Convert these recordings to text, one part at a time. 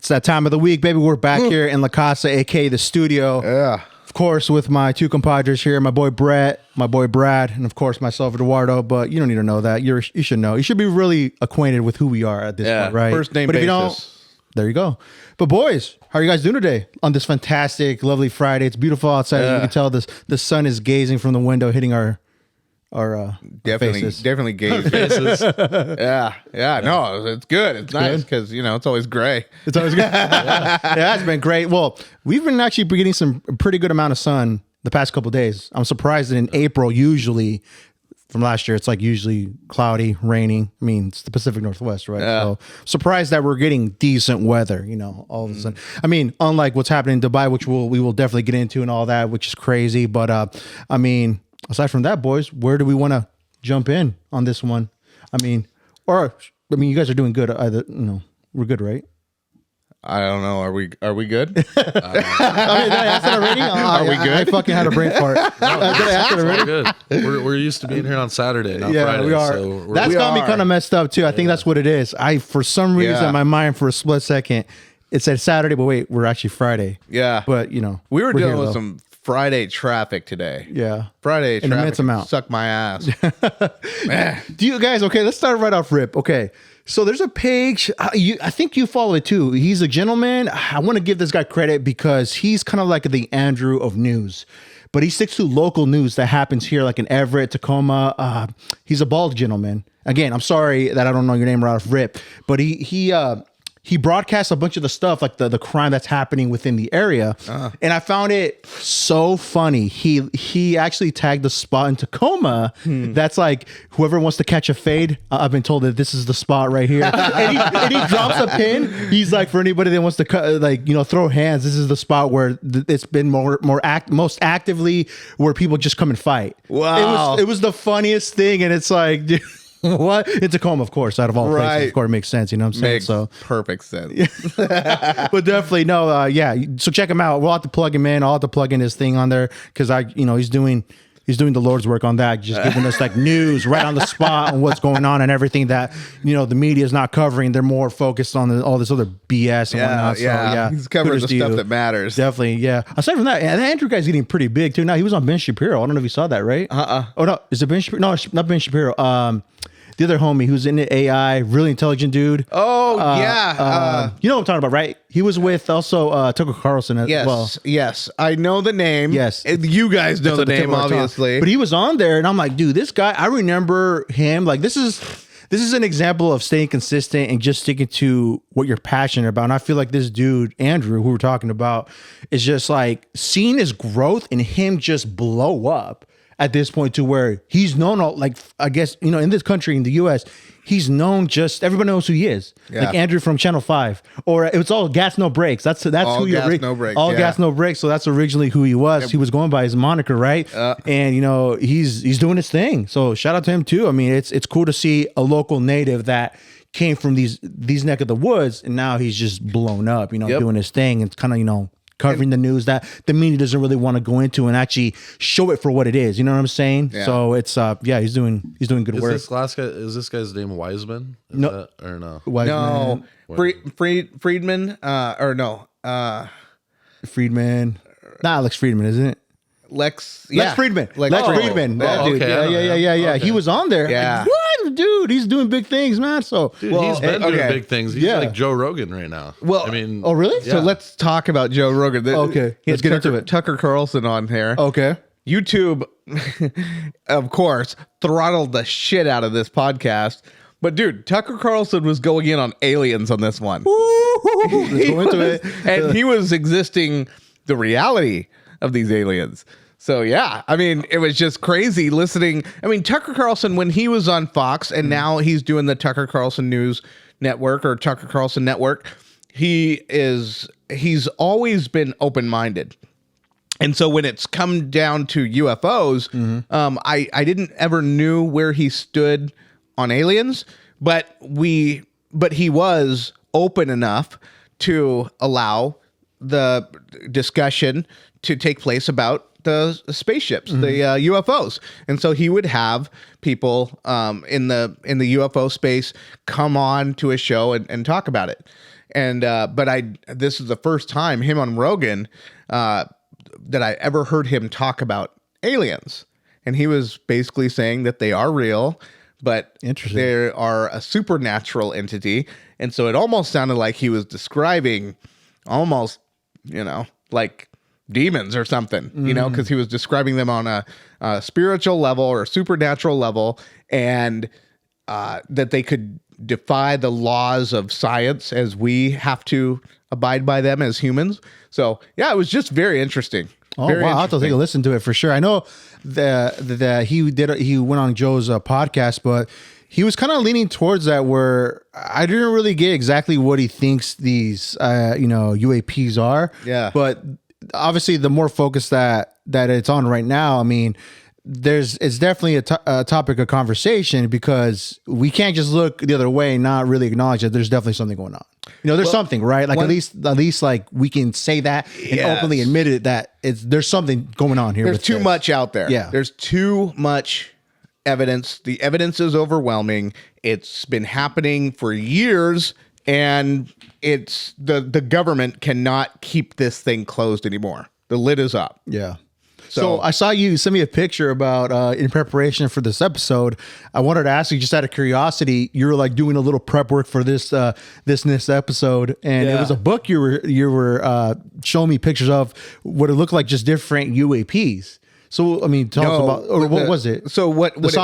It's that time of the week, baby. We're back here in La Casa, aka the studio. Yeah. Of course, with my two compadres here, my boy Brett, my boy Brad, and of course myself, Eduardo. But you don't need to know that. You should know. You should be really acquainted with who we are at this point, right? First name but basis. If you don't, there you go. But boys, how are you guys doing today on this fantastic, lovely Friday? It's beautiful outside. As you can tell, the sun is gazing from the window, hitting our faces. Definitely gay faces. yeah. No, it's good. It's nice because it's always gray. It's always good. Yeah, it's been great. Well, we've been actually getting some pretty good amount of sun the past couple of days. I'm surprised that in April, usually from last year, it's like usually cloudy, raining. I mean, it's the Pacific Northwest, right? Yeah. So surprised that we're getting decent weather. All of a sudden. I mean, unlike what's happening in Dubai, which we will definitely get into and all that, which is crazy. But I mean, aside from that, boys, where do we want to jump in on this one? I mean, you guys are doing good. We're good, right? I don't know. Are we good? Did I ask that already? Are we good? I fucking had a brain fart. Did I ask it already? Good. We're used to being here on Saturday, not Friday. We are. So That's got me kind of messed up too. I think that's what it is. For some reason, my mind for a split second, it said Saturday, but wait, we're actually Friday. Yeah. But we were dealing with some Friday traffic today. Yeah. Friday in traffic immense amount. Suck my ass. Man. Do you guys, okay, let's start right off rip. Okay. So there's a page, I think you follow it too. He's a gentleman. I want to give this guy credit because he's kind of like the Andrew of news, but he sticks to local news that happens here, like in Everett, Tacoma. He's a bald gentleman. Again, I'm sorry that I don't know your name right off rip, but he broadcasts a bunch of the stuff, like the crime that's happening within the area. And I found it so funny. He actually tagged the spot in Tacoma. That's like, whoever wants to catch a fade, I've been told that this is the spot right here. and he drops a pin. He's like, for anybody that wants to throw hands, this is the spot where it's been most actively where people just come and fight. Wow. It was the funniest thing. And it's like, dude, what? In Tacoma, of course, out of all places, of course, it makes sense. You know what I'm saying? Makes perfect sense. But definitely, no, So check him out. We'll have to plug him in. I'll have to plug in his thing on there because he's doing the Lord's work on that, just giving us like news right on the spot on what's going on and everything that the media is not covering. They're more focused on all this other BS and whatnot. Yeah. He's covering the stuff that matters. Definitely, yeah. Aside from that, and Andrew guy's getting pretty big too. Now he was on Ben Shapiro. I don't know if you saw that, right? Oh no, is it Ben Shapiro? No, it's not Ben Shapiro. The other homie who's in the AI, really intelligent dude. Oh, yeah. You know what I'm talking about, right? He was with also Tucker Carlson as well. Yes. I know the name. Yes. You guys know the name, obviously. But he was on there, and I'm like, dude, this guy, I remember him. Like, this is an example of staying consistent and just sticking to what you're passionate about. And I feel like this dude, Andrew, who we're talking about, is just like seeing his growth and him just blow up at this point to where he's known, I guess, in this country, in the US, he's known, just everybody knows who he is. Yeah. Like Andrew from Channel 5, or it's all gas, no brakes. That's all who gas, no brakes. All gas, no brakes. So that's originally who he was. He was going by his moniker, right? And he's doing his thing. So shout out to him too. I mean, it's cool to see a local native that came from these neck of the woods, and now he's just blown up, doing his thing. It's kind of, covering the news that the media doesn't really want to go into and actually show it for what it is. You know what I'm saying? Yeah. So it's he's doing good work. Is this guy's name Wiseman? No. Or no? Wiseman. No. Friedman or no. Friedman. Not Alex Friedman, isn't it? Lex Friedman. Lex Friedman. That dude. Okay, Yeah. Okay. He was on there. Yeah. Like, what? Dude, he's doing big things, man. So Dude, he's been doing big things. He's like Joe Rogan right now. Well, I mean, oh really? So let's talk about Joe Rogan. Okay. Let's get into it. Tucker Carlson on here. Okay. YouTube, of course, throttled the shit out of this podcast. But dude, Tucker Carlson was going in on aliens on this one. Let's go into it. And he was existing the reality of these aliens. So yeah, I mean, it was just crazy listening. I mean, Tucker Carlson, when he was on Fox, and now he's doing the Tucker Carlson News Network or Tucker Carlson Network, he's always been open-minded. And so when it's come down to UFOs, I didn't ever knew where he stood on aliens, but he was open enough to allow the discussion to take place about the spaceships, the UFOs. And so he would have people in the UFO space come on to a show and talk about it. And but this is the first time him on Rogan that I ever heard him talk about aliens, and he was basically saying that they are real, but they are a supernatural entity, and so it almost sounded like he was describing almost, like demons or something, because he was describing them on a spiritual level or a supernatural level, and that they could defy the laws of science as we have to abide by them as humans. So yeah, it was just very interesting. Oh, wow. I'll have to take a listen to it for sure. I know that he went on Joe's podcast, but he was kind of leaning towards that, where I didn't really get exactly what he thinks these UAPs are. Yeah. But obviously the more focus that it's on right now, I mean, it's definitely a topic of conversation, because we can't just look the other way and not really acknowledge that there's definitely something going on. There's something, right? Like at least like we can say that and openly admit it, that there's something going on here. There's too much out there. Yeah. There's too much evidence. The evidence is overwhelming. It's been happening for years, and it's the government cannot keep this thing closed anymore. The lid is up. Yeah. So I saw you send me a picture about in preparation for this episode. I wanted to ask you, just out of curiosity, you were like doing a little prep work for this episode, and it was a book you were showing me pictures of, what it looked like, just different UAPs. So I mean, tell us about, or what was it? So what it was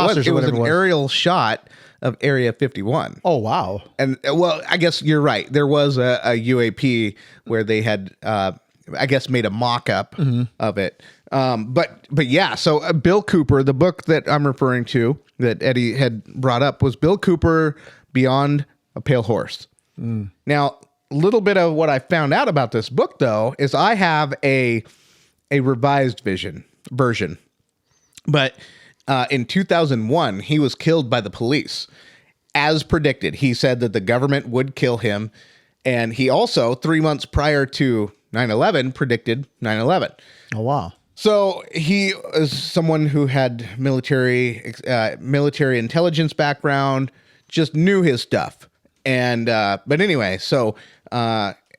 an aerial shot of Area 51. Oh wow! And well, I guess you're right. There was a UAP where they had I guess made a mock-up of it. But yeah, so Bill Cooper, the book that I'm referring to that Eddie had brought up, was Bill Cooper Beyond a Pale Horse. Now, a little bit of what I found out about this book, though, is I have a revised version. But in 2001, he was killed by the police. As predicted, he said that the government would kill him. And he also, 3 months prior to 9/11, predicted 9/11. Oh, wow. So he is someone who had military intelligence background, just knew his stuff. And but anyway, so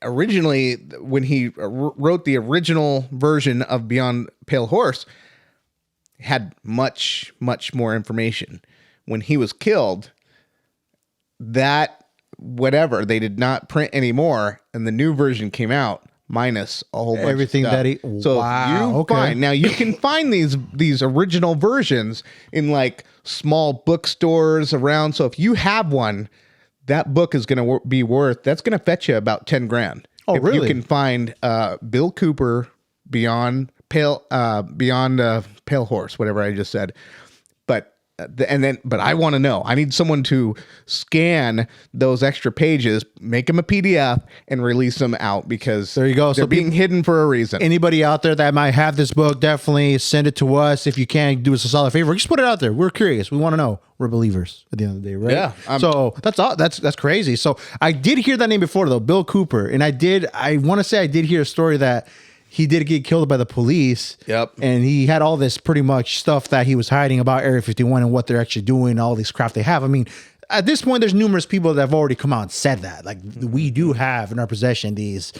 originally when he wrote the original version of Beyond Pale Horse, had much more information. When he was killed, that whatever they did not print anymore, and the new version came out minus a whole bunch everything of stuff. that he. So wow, find now, you can find these original versions in like small bookstores around. So if you have one, that book is going to be worth. That's going to fetch you about $10,000. Oh, if really? You can find Bill Cooper Beyond Pale Horse, whatever I just said. But I want to know. I need someone to scan those extra pages, make them a PDF, and release them out, because there you go. They're being hidden for a reason. Anybody out there that might have this book, definitely send it to us. If you can, do us a solid favor. Just put it out there. We're curious. We want to know. We're believers at the end of the day, right? Yeah. So that's all. That's crazy. So I did hear that name before, though, Bill Cooper, and I want to say I did hear a story that he did get killed by the police. Yep. And he had all this pretty much stuff that he was hiding about Area 51 and what they're actually doing, all these craft they have. I mean, at this point, there's numerous people that have already come out and said that. Like, we do have in our possession these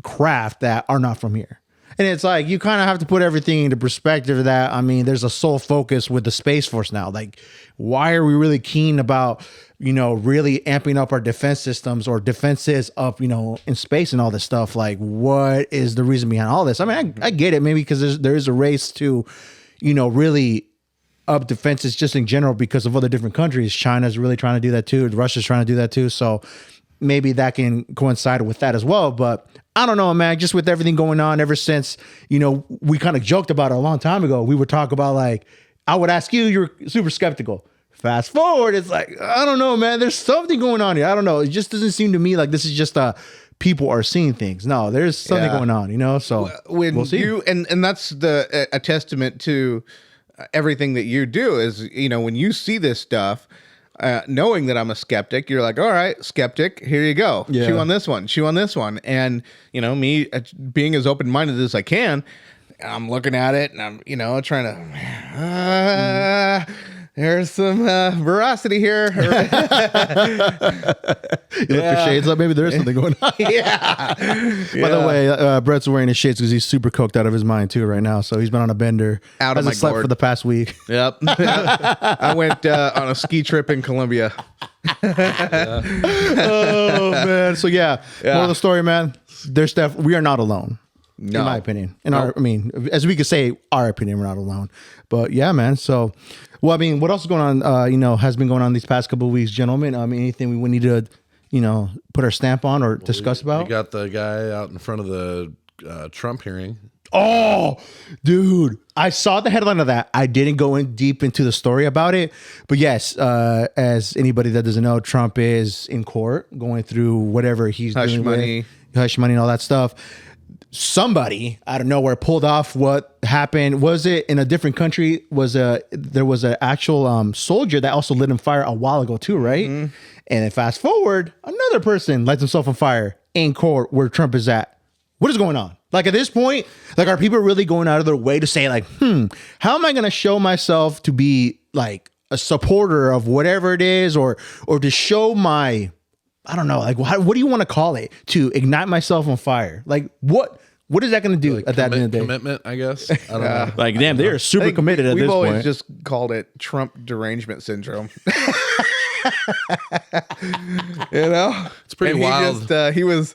craft that are not from here. And it's like, you kind of have to put everything into perspective that, I mean, there's a sole focus with the Space Force now. Like, why are we really keen about, really amping up our defense systems or defenses up, in space and all this stuff? Like, what is the reason behind all this? I mean, I get it, maybe because there is a race to, really up defenses just in general because of other different countries. China's really trying to do that too. Russia's trying to do that too. So maybe that can coincide with that as well. But I don't know, man, just with everything going on ever since, we kind of joked about it a long time ago. We would talk about, like, I would ask you, you're super skeptical. Fast forward, it's like, I don't know, man, there's something going on here. I don't know. It just doesn't seem to me like this is just people are seeing things. No, there's something going on, so when we'll see. And that's a testament to everything that you do is, when you see this stuff, knowing that I'm a skeptic, you're like, all right, skeptic, here you go. Yeah. Chew on this one. And, me being as open-minded as I can, I'm looking at it and I'm, trying to, There's some veracity here. You lift your shades up. Maybe there is something going on. Yeah. By the way, Brett's wearing his shades because he's super coked out of his mind too right now. So he's been on a bender. Out of my Hasn't slept gourd. for the past week. Yep. I went on a ski trip in Colombia. Oh man. So yeah. Moral of the story, man. We are not alone. No. In my opinion. As we could say, our opinion, we're not alone. But yeah, man. So, well, I mean, what else is going on? Has been going on these past couple of weeks, gentlemen. Anything we need to, put our stamp on or discuss about? We got the guy out in front of the Trump hearing. Oh, dude. I saw the headline of that. I didn't go in deep into the story about it. But yes, as anybody that doesn't know, Trump is in court going through whatever he's doing with hush money and all that stuff. Somebody out of nowhere pulled off what happened. Was it in a different country? There was an actual soldier that also lit on fire a while ago too, right? Mm-hmm. And then fast forward, another person lights himself on fire in court where Trump is at. What is going on? Like at this point, like are people really going out of their way to say like, how am I going to show myself to be like a supporter of whatever it is, or to show my, I don't know, like what do you want to call it? To ignite myself on fire? Like what is that going to do Like at that end of the day? Commitment, I guess. I don't know. Like damn, they are super committed at this We've point. always just called it Trump derangement syndrome. It's pretty wild. He was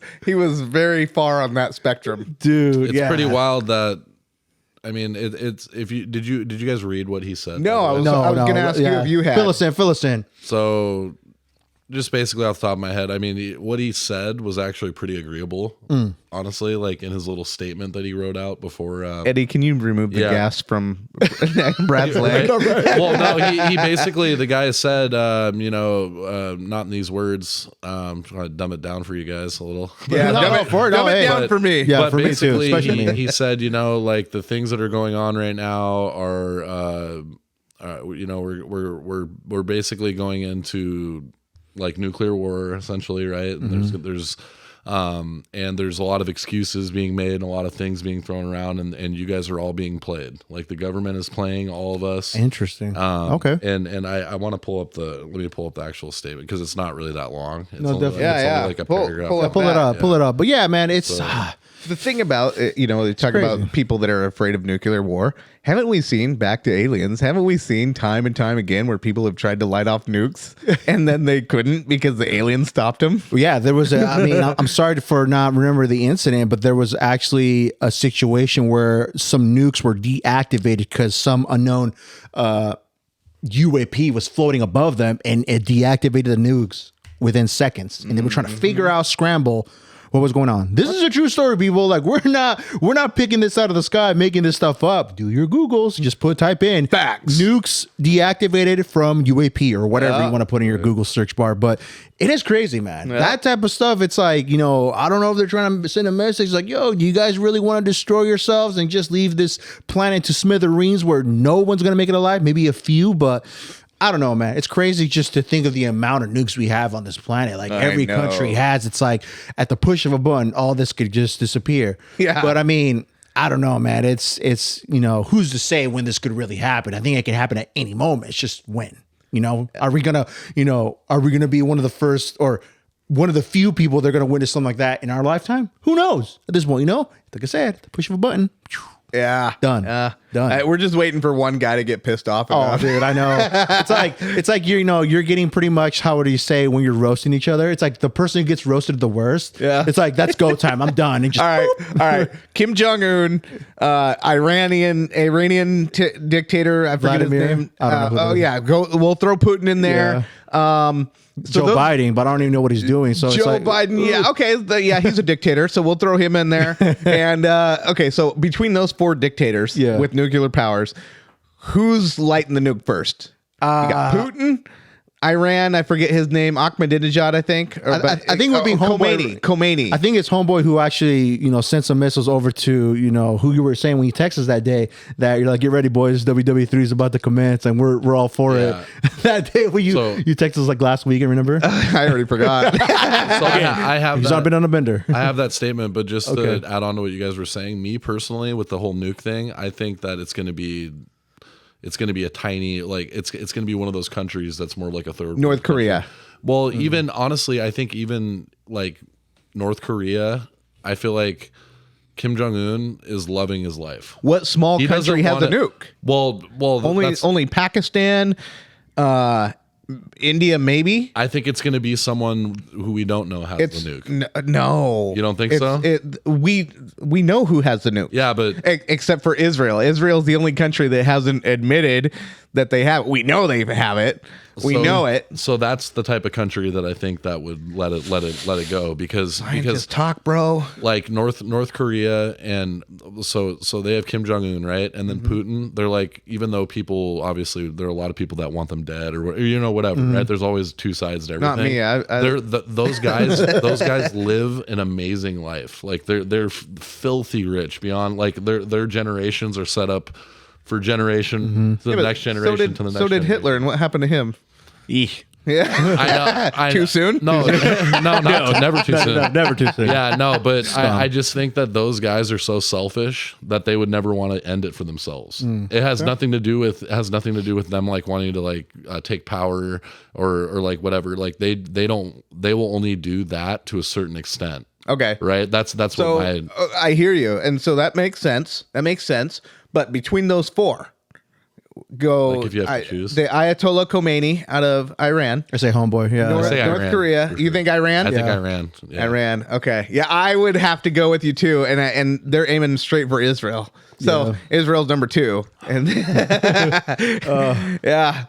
very far on that spectrum, Dude. It's pretty wild that. I mean, it's did you guys read what he said? No, I was going to ask you if you had. Fill us in. So, just basically off the top of my head, I mean, what he said was actually pretty agreeable, honestly, like in his little statement that he wrote out before. Eddie, can you remove the gas from Brad's leg? Well, no, he basically, the guy said, not in these words, trying to dumb it down for you guys a little. Yeah, dumb it down for me. Yeah, but for me too, basically, especially me. he said, like the things that are going on right now are, we're basically going into like nuclear war essentially, right? And there's a lot of excuses being made and a lot of things being thrown around, and you guys are all being played. Like the government is playing all of us. Interesting. Okay. And I want to pull up the actual statement because it's not really that long. It's No, only, definitely. it's only like a paragraph. Pull it up. But yeah, man, it's The thing about it, they talk about people that are afraid of nuclear war. Haven't we seen, back to aliens, haven't we seen time and time again where people have tried to light off nukes and then they couldn't because the aliens stopped them? yeah, there was I'm sorry for not remember the incident, but there was actually a situation where some nukes were deactivated because some unknown UAP was floating above them and it deactivated the nukes within seconds. And they were trying to figure out, scramble what was going on. This is a true story, people. Like we're not picking this out of the sky, making this stuff up. Do your Googles. Just type in facts. Nukes deactivated from UAP or whatever you want to put in your Google search bar. But it is crazy, man. Yeah. That type of stuff. It's like, I don't know if they're trying to send a message like, yo, do you guys really want to destroy yourselves and just leave this planet to smithereens where no one's going to make it alive? Maybe a few, but I don't know, man. It's crazy just to think of the amount of nukes we have on this planet. Like every country has. It's like at the push of a button, all this could just disappear. Yeah. But I mean, I don't know, man. It's who's to say when this could really happen? I think it can happen at any moment. It's just when. Are we gonna be one of the first or one of the few people that are gonna witness something like that in our lifetime? Who knows? At this point, like I said, at the push of a button. Yeah, done. We're just waiting for one guy to get pissed off. Oh, dude, I know. It's like you're getting pretty much, how would you say, when you're roasting each other? It's like the person who gets roasted the worst. Yeah, it's like that's go time. I'm done. And just all right. Kim Jong-un, Iranian dictator. I forget Vladimir? his name. I don't know. We'll throw Putin in there. Yeah. Joe Biden, but I don't even know what he's doing. So Joe Biden, yeah, okay, he's a dictator, so we'll throw him in there. And okay, so between those four dictators with nuclear powers, who's lighting the nuke first? You got Putin, Iran, I forget his name, Ahmadinejad, I think. I think we're being Khomeini. I think it's homeboy who actually, sent some missiles over to, who you were saying when you texted us that day that you're like, get ready, boys, WW3 is about to commence, and we're all for it. That day when you texted us like last week, remember? I already forgot. I have He's not been on a bender. I have that statement, but just to add on to what you guys were saying, me personally, with the whole nuke thing, I think that it's going to be it's going to be a tiny, like it's going to be one of those countries that's more like a third North world country. Korea. Well, even honestly, I think even like North Korea, I feel like Kim Jong-un is loving his life. What small He doesn't country has a wanna- nuke? Well, Only Pakistan, India, maybe. I think it's going to be someone who we don't know has It's the nuke. no. You don't think so? We know who has the nuke. Yeah, but Except for Israel. Israel's the only country that hasn't admitted that they have. We know they have it. We know it. So that's the type of country that I think that would let it go because Just talk, bro. like North Korea and so they have Kim Jong Un, right, and then Putin. They're like, even though people obviously there are a lot of people that want them dead or whatever, right? There's always two sides to everything. Not me. Those guys those guys live an amazing life. Like they're filthy rich beyond like their generations are set up for generation to the next generation to the next. So did generation. Hitler, and what happened to him? Eesh. Yeah. I know. Too soon? No, never too soon. No, never too soon. Yeah, no, but I just think that those guys are so selfish that they would never want to end it for themselves. It has nothing to do with them like wanting to like take power or like whatever. Like they will only do that to a certain extent. Okay. Right? That's So what my I hear you, and so that makes sense. But between those four, go. Like if you have to choose. The Ayatollah Khomeini out of Iran, I say homeboy. Yeah. North, say North Iran, Korea. for You sure. think Iran? I think Yeah. Iran. Yeah. Iran. Okay. Yeah, I would have to go with you too, and they're aiming straight for Israel. So Israel's number 2, and yeah.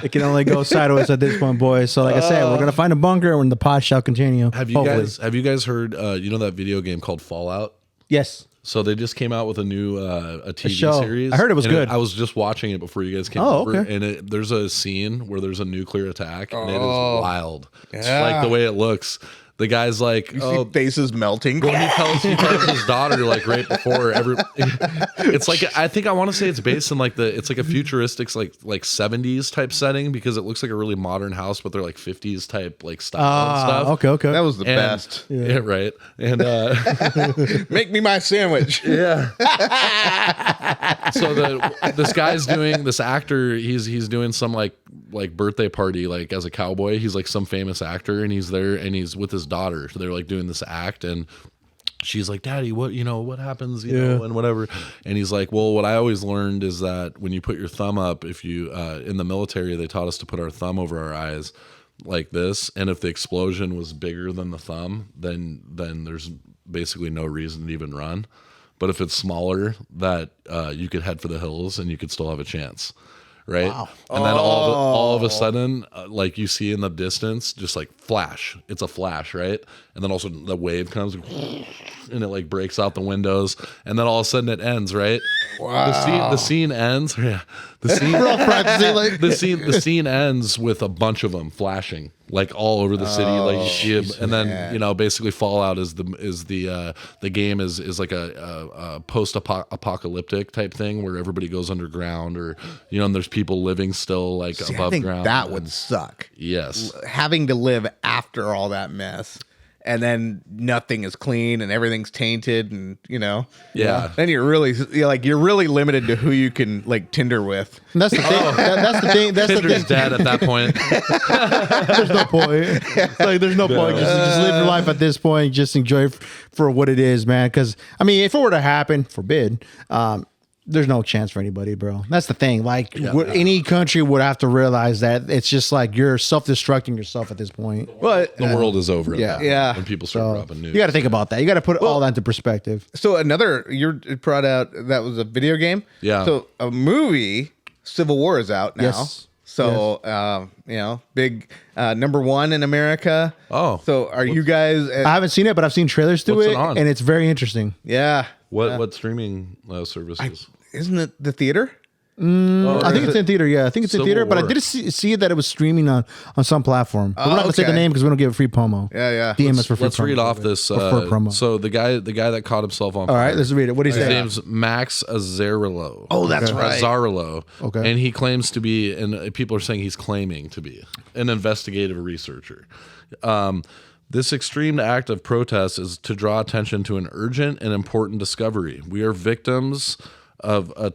It can only go sideways at this point, boys. So, like I said, we're gonna find a bunker, and the pod shall continue. Have you hopefully. guys heard that video game called Fallout? Yes. So they just came out with a new a TV show. series. I heard it was and good. I was just watching it before you guys came Oh, over, okay. and there's a scene where there's a nuclear attack, and it is wild. It's like the way it looks. The guy's like, See faces melting. Well, he tells his daughter like right before it's like I want to say it's based in like it's like a futuristic like 70s type setting because it looks like a really modern house, but they're like 50s type like style and stuff. Okay. That was the And- best. Yeah, right. And Make me my sandwich. yeah. So this guy's doing this actor. He's doing some like birthday party like as a cowboy. He's like some famous actor, and he's there and he's with his daughter. So they're like doing this act, and she's like, "Daddy, what happens, know, and whatever." And he's like, "Well, what I always learned is that when you put your thumb up, if you in the military, they taught us to put our thumb over our eyes like this, and if the explosion was bigger than the thumb, then there's basically no reason to even run. But if it's smaller, that you could head for the hills and you could still have a chance." Right. Wow. And then all of a sudden, like you see in the distance, just like flash, it's a flash. Right. And then also the wave comes and it like breaks out the windows. And then all of a sudden it ends. Right. Wow. The scene ends. Yeah. The scene, We're all practicing like the scene ends with a bunch of them flashing like all over the city. Like you see it, and then basically Fallout is the game is like a post apocalyptic type thing where everybody goes underground or and there's people living still like above I think ground. that would suck. Yes. Having to live after all that mess, and then nothing is clean and everything's tainted, and Yeah. then you're really limited to who you can like Tinder with. that's the thing. That's the thing. That's the Tinder's thing. dead at that point. There's no point. Like, there's no point. Just live your life at this point. Just enjoy it for what it is, man. Because I mean, if it were to happen, forbid, there's no chance for anybody, bro. That's the thing. Like, any country would have to realize that it's just like you're self-destructing yourself at this point. But The world is over. at Yeah. that point Yeah. When people start So dropping news. you got to think about that. You got to put all that into perspective. so another you brought out that was a video game. Yeah. So a movie, Civil War is out now. Yes. So big number 1 in America. Oh. So are you guys? I haven't seen it, but I've seen trailers to What's it, it on? and it's very interesting. Yeah. What streaming services? Isn't it the theater? I think it's in theater. Yeah, I think it's in Civil theater, but I War. did see that it was streaming on some platform. But we're not gonna say the okay. name because we don't give a free promo. Yeah. DM us for free. Let's promo. read off this. For promo. So the guy that caught himself on All fire. right, let's read it. What do you His say? name's Max Azzarello. Oh, that's right. Azzarello. Okay. And he claims to be, and people are saying he's claiming to be an investigative researcher. This extreme act of protest is to draw attention to an urgent and important discovery. We are victims of a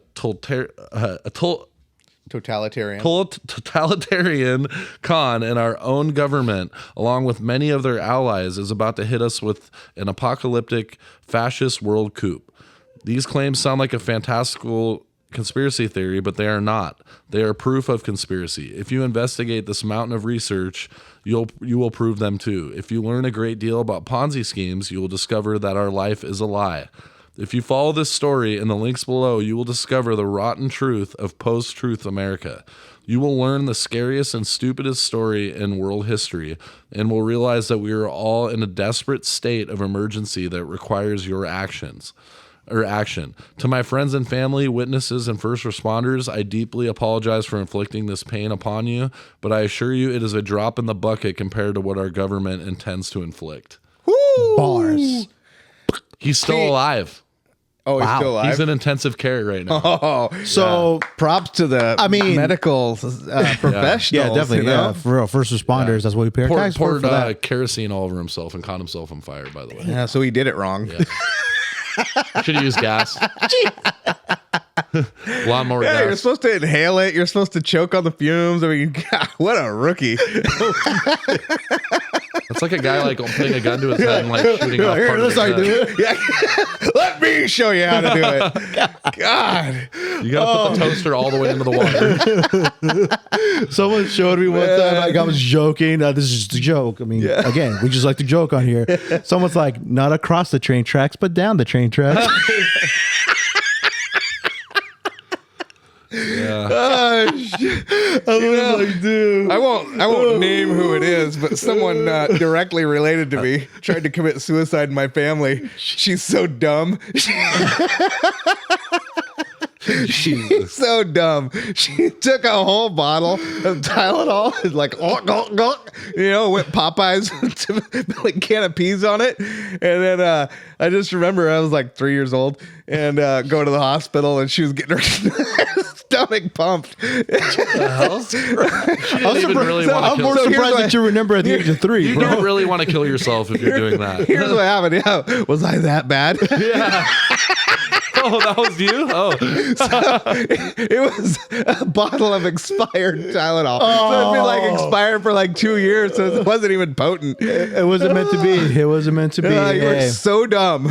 Totalitarian. Totalitarian Khan and our own government, along with many of their allies, is about to hit us with an apocalyptic fascist world coup. These claims sound like a fantastical conspiracy theory, but they are not. They are proof of conspiracy. If you investigate this mountain of research, you will prove them too. If you learn a great deal about Ponzi schemes, you will discover that our life is a lie. If you follow this story in the links below, you will discover the rotten truth of post-truth America. You will learn the scariest and stupidest story in world history and will realize that we are all in a desperate state of emergency that requires your actions. To my friends and family, witnesses, and first responders, I deeply apologize for inflicting this pain upon you, but I assure you it is a drop in the bucket compared to what our government intends to inflict. Woo! Bars. He's still alive. Oh, he's still alive? He's in intensive care right now. Oh, So props to the medical professionals. yeah, definitely. You know? Yeah, for real. First responders. That's what we pay our tax for Poured that. kerosene all over himself and caught himself on fire, by the way. Yeah, so he did it wrong. Yeah. Should have used gas. Lawnmower Yeah, you're gas. supposed to inhale it. You're supposed to choke on the fumes. I mean, God, what a rookie. It's like a guy like putting a gun to his head and like shooting off Here, part of that's how you his do head. it. Yeah. Let me show you how to do it. God. You gotta put the toaster all the way into the water. Someone showed me one time, like I was joking. This is just a joke. I mean, again, we just like to joke on here. Someone's like, not across the train tracks, but down the train tracks. Yeah. Oh, shit. Like, dude. I won't name who it is, but someone directly related to me tried to commit suicide in my family. She's so dumb. She's so dumb. She took a whole bottle of Tylenol and like, went Popeyes to like can of peas on it. And then I just remember I was like 3 years old and going to the hospital and she was getting her stomach pumped. I'm I'm more surprised that you remember at the age of 3, You bro. don't really want to kill yourself if you're doing that. Here's what happened. Yeah, was I that bad? Yeah. Oh, that was you? Oh. It was a bottle of expired Tylenol. So it'd been like expired for like 2 years, so it wasn't even potent. It wasn't meant to be. It wasn't meant to be. You were so dumb.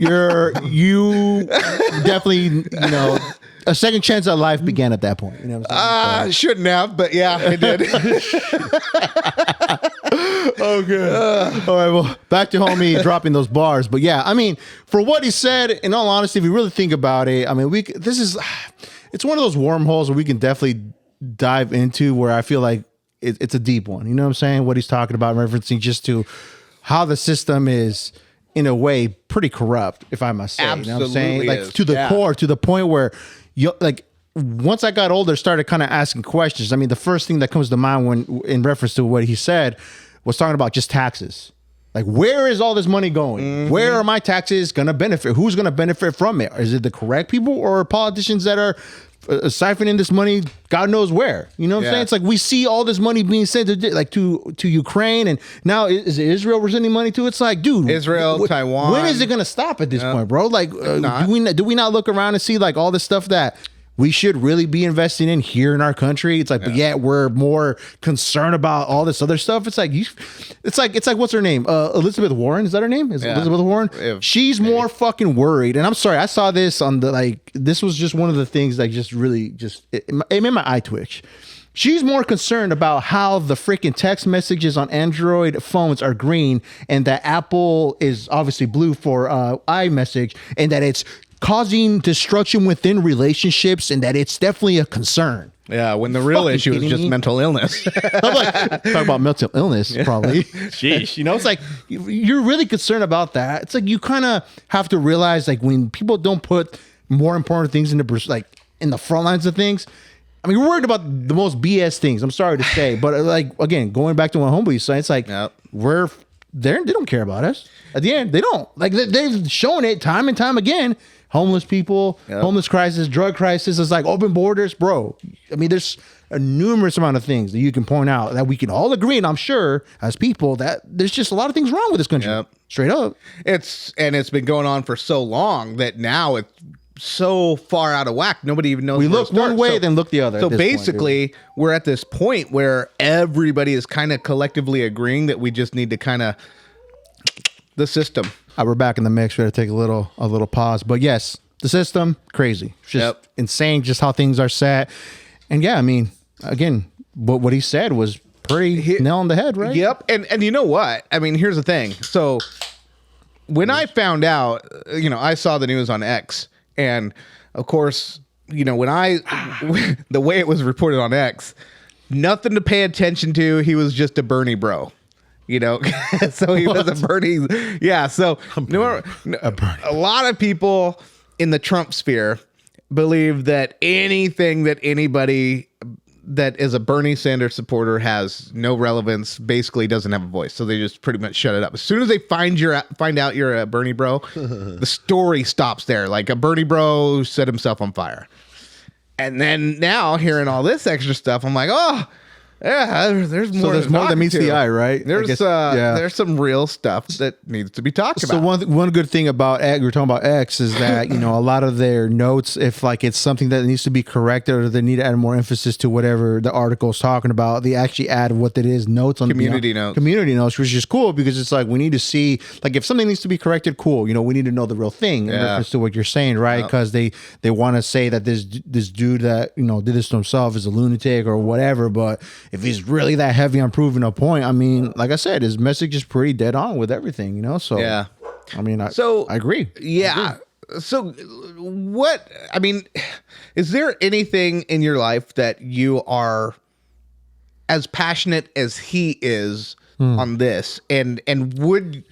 You definitely, a second chance at life began at that point. You know what I'm saying? Shouldn't have, but yeah, it did. Okay. All right. Well, back to homie dropping those bars. But yeah, I mean, for what he said, in all honesty, if you really think about it, I mean, it's one of those wormholes where we can definitely dive into where I feel like it's a deep one. You know what I'm saying? What he's talking about, referencing just to how the system is, in a way, pretty corrupt, if I must say. You know what I'm saying? Absolutely Like is. to the core, to the point where once I got older, started kind of asking questions. I mean, the first thing that comes to mind when in reference to what he said was talking about just taxes. Like, where is all this money going? Mm-hmm. Where are my taxes going to benefit? Who's going to benefit from it? Is it the correct people or politicians that are siphoning this money? God knows where. You know what I'm saying? It's like we see all this money being sent to Ukraine, and now is Israel sending money to? It's like, dude, Israel, Taiwan. When is it going to stop at this point, bro? Like, do we not look around and see like all this stuff that we should really be investing in here in our country? It's like, but yet we're more concerned about all this other stuff. It's like, it's like what's her name? Elizabeth Warren. Is that her name? Elizabeth Warren? She's more fucking worried. And I'm sorry, I saw this on this was just one of the things that just really it made my eye twitch. She's more concerned about how the freaking text messages on Android phones are green and that Apple is obviously blue for iMessage, and that it's causing destruction within relationships, and that it's definitely a concern. Yeah, when the real issue is just mental illness. I'm like, talk about mental illness, probably. Sheesh. It's like, you're really concerned about that. It's like, you kind of have to realize, like, when people don't put more important things in the front lines of things. I mean, we're worried about the most BS things. I'm sorry to say, but like, again, going back to what Homeboy said, it's like, they don't care about us. At the end, they don't. Like, they've shown it time and time again. Homeless people, homeless crisis, drug crisis. It's like open borders, bro. I mean, there's a numerous amount of things that you can point out that we can all agree, and I'm sure as people that there's just a lot of things wrong with this country. Straight up. It's been going on for so long that now so far out of whack. Nobody even knows. We where look to start. one way, So- then look the other. So at this point, basically, we're at this point where everybody is kind of collectively agreeing that we just need to kind of the system. we're back in the mix. We had to take a little pause, but yes, the system crazy, it's just Yep. insane, just how things are set. And yeah, I mean, again, what he said was pretty nail on the head, right? Yep. And you know what? I mean, here's the thing. So when I found out, I saw the news on X, and of course, when the way it was reported on X, nothing to pay attention to. He was just a Bernie bro. So he was a Bernie. Yeah. So a lot of people in the Trump sphere believe that anything that anybody that is a Bernie Sanders supporter has no relevance, basically doesn't have a voice. So they just pretty much shut it up. As soon as they find out you're a Bernie bro, the story stops there. Like a Bernie bro set himself on fire. And then now hearing all this extra stuff, I'm like, oh, yeah, there's more. So there's more that meets the eye, right? There's some real stuff that needs to be talked So about. one good thing about X, we're talking about X, is that a lot of their notes, if like it's something that needs to be corrected or they need to add more emphasis to whatever the article is talking about, they actually add what it is, notes on Community notes, which is cool because it's like we need to see, like if something needs to be corrected, cool. We need to know the real thing in reference to what you're saying, right? Because they want to say that this dude that did this to himself is a lunatic or whatever, but if he's really that heavy on proving a point, I mean, like I said, his message is pretty dead on with everything, So yeah, I mean, I agree. Yeah. So is there anything in your life that you are as passionate as he is on this, and would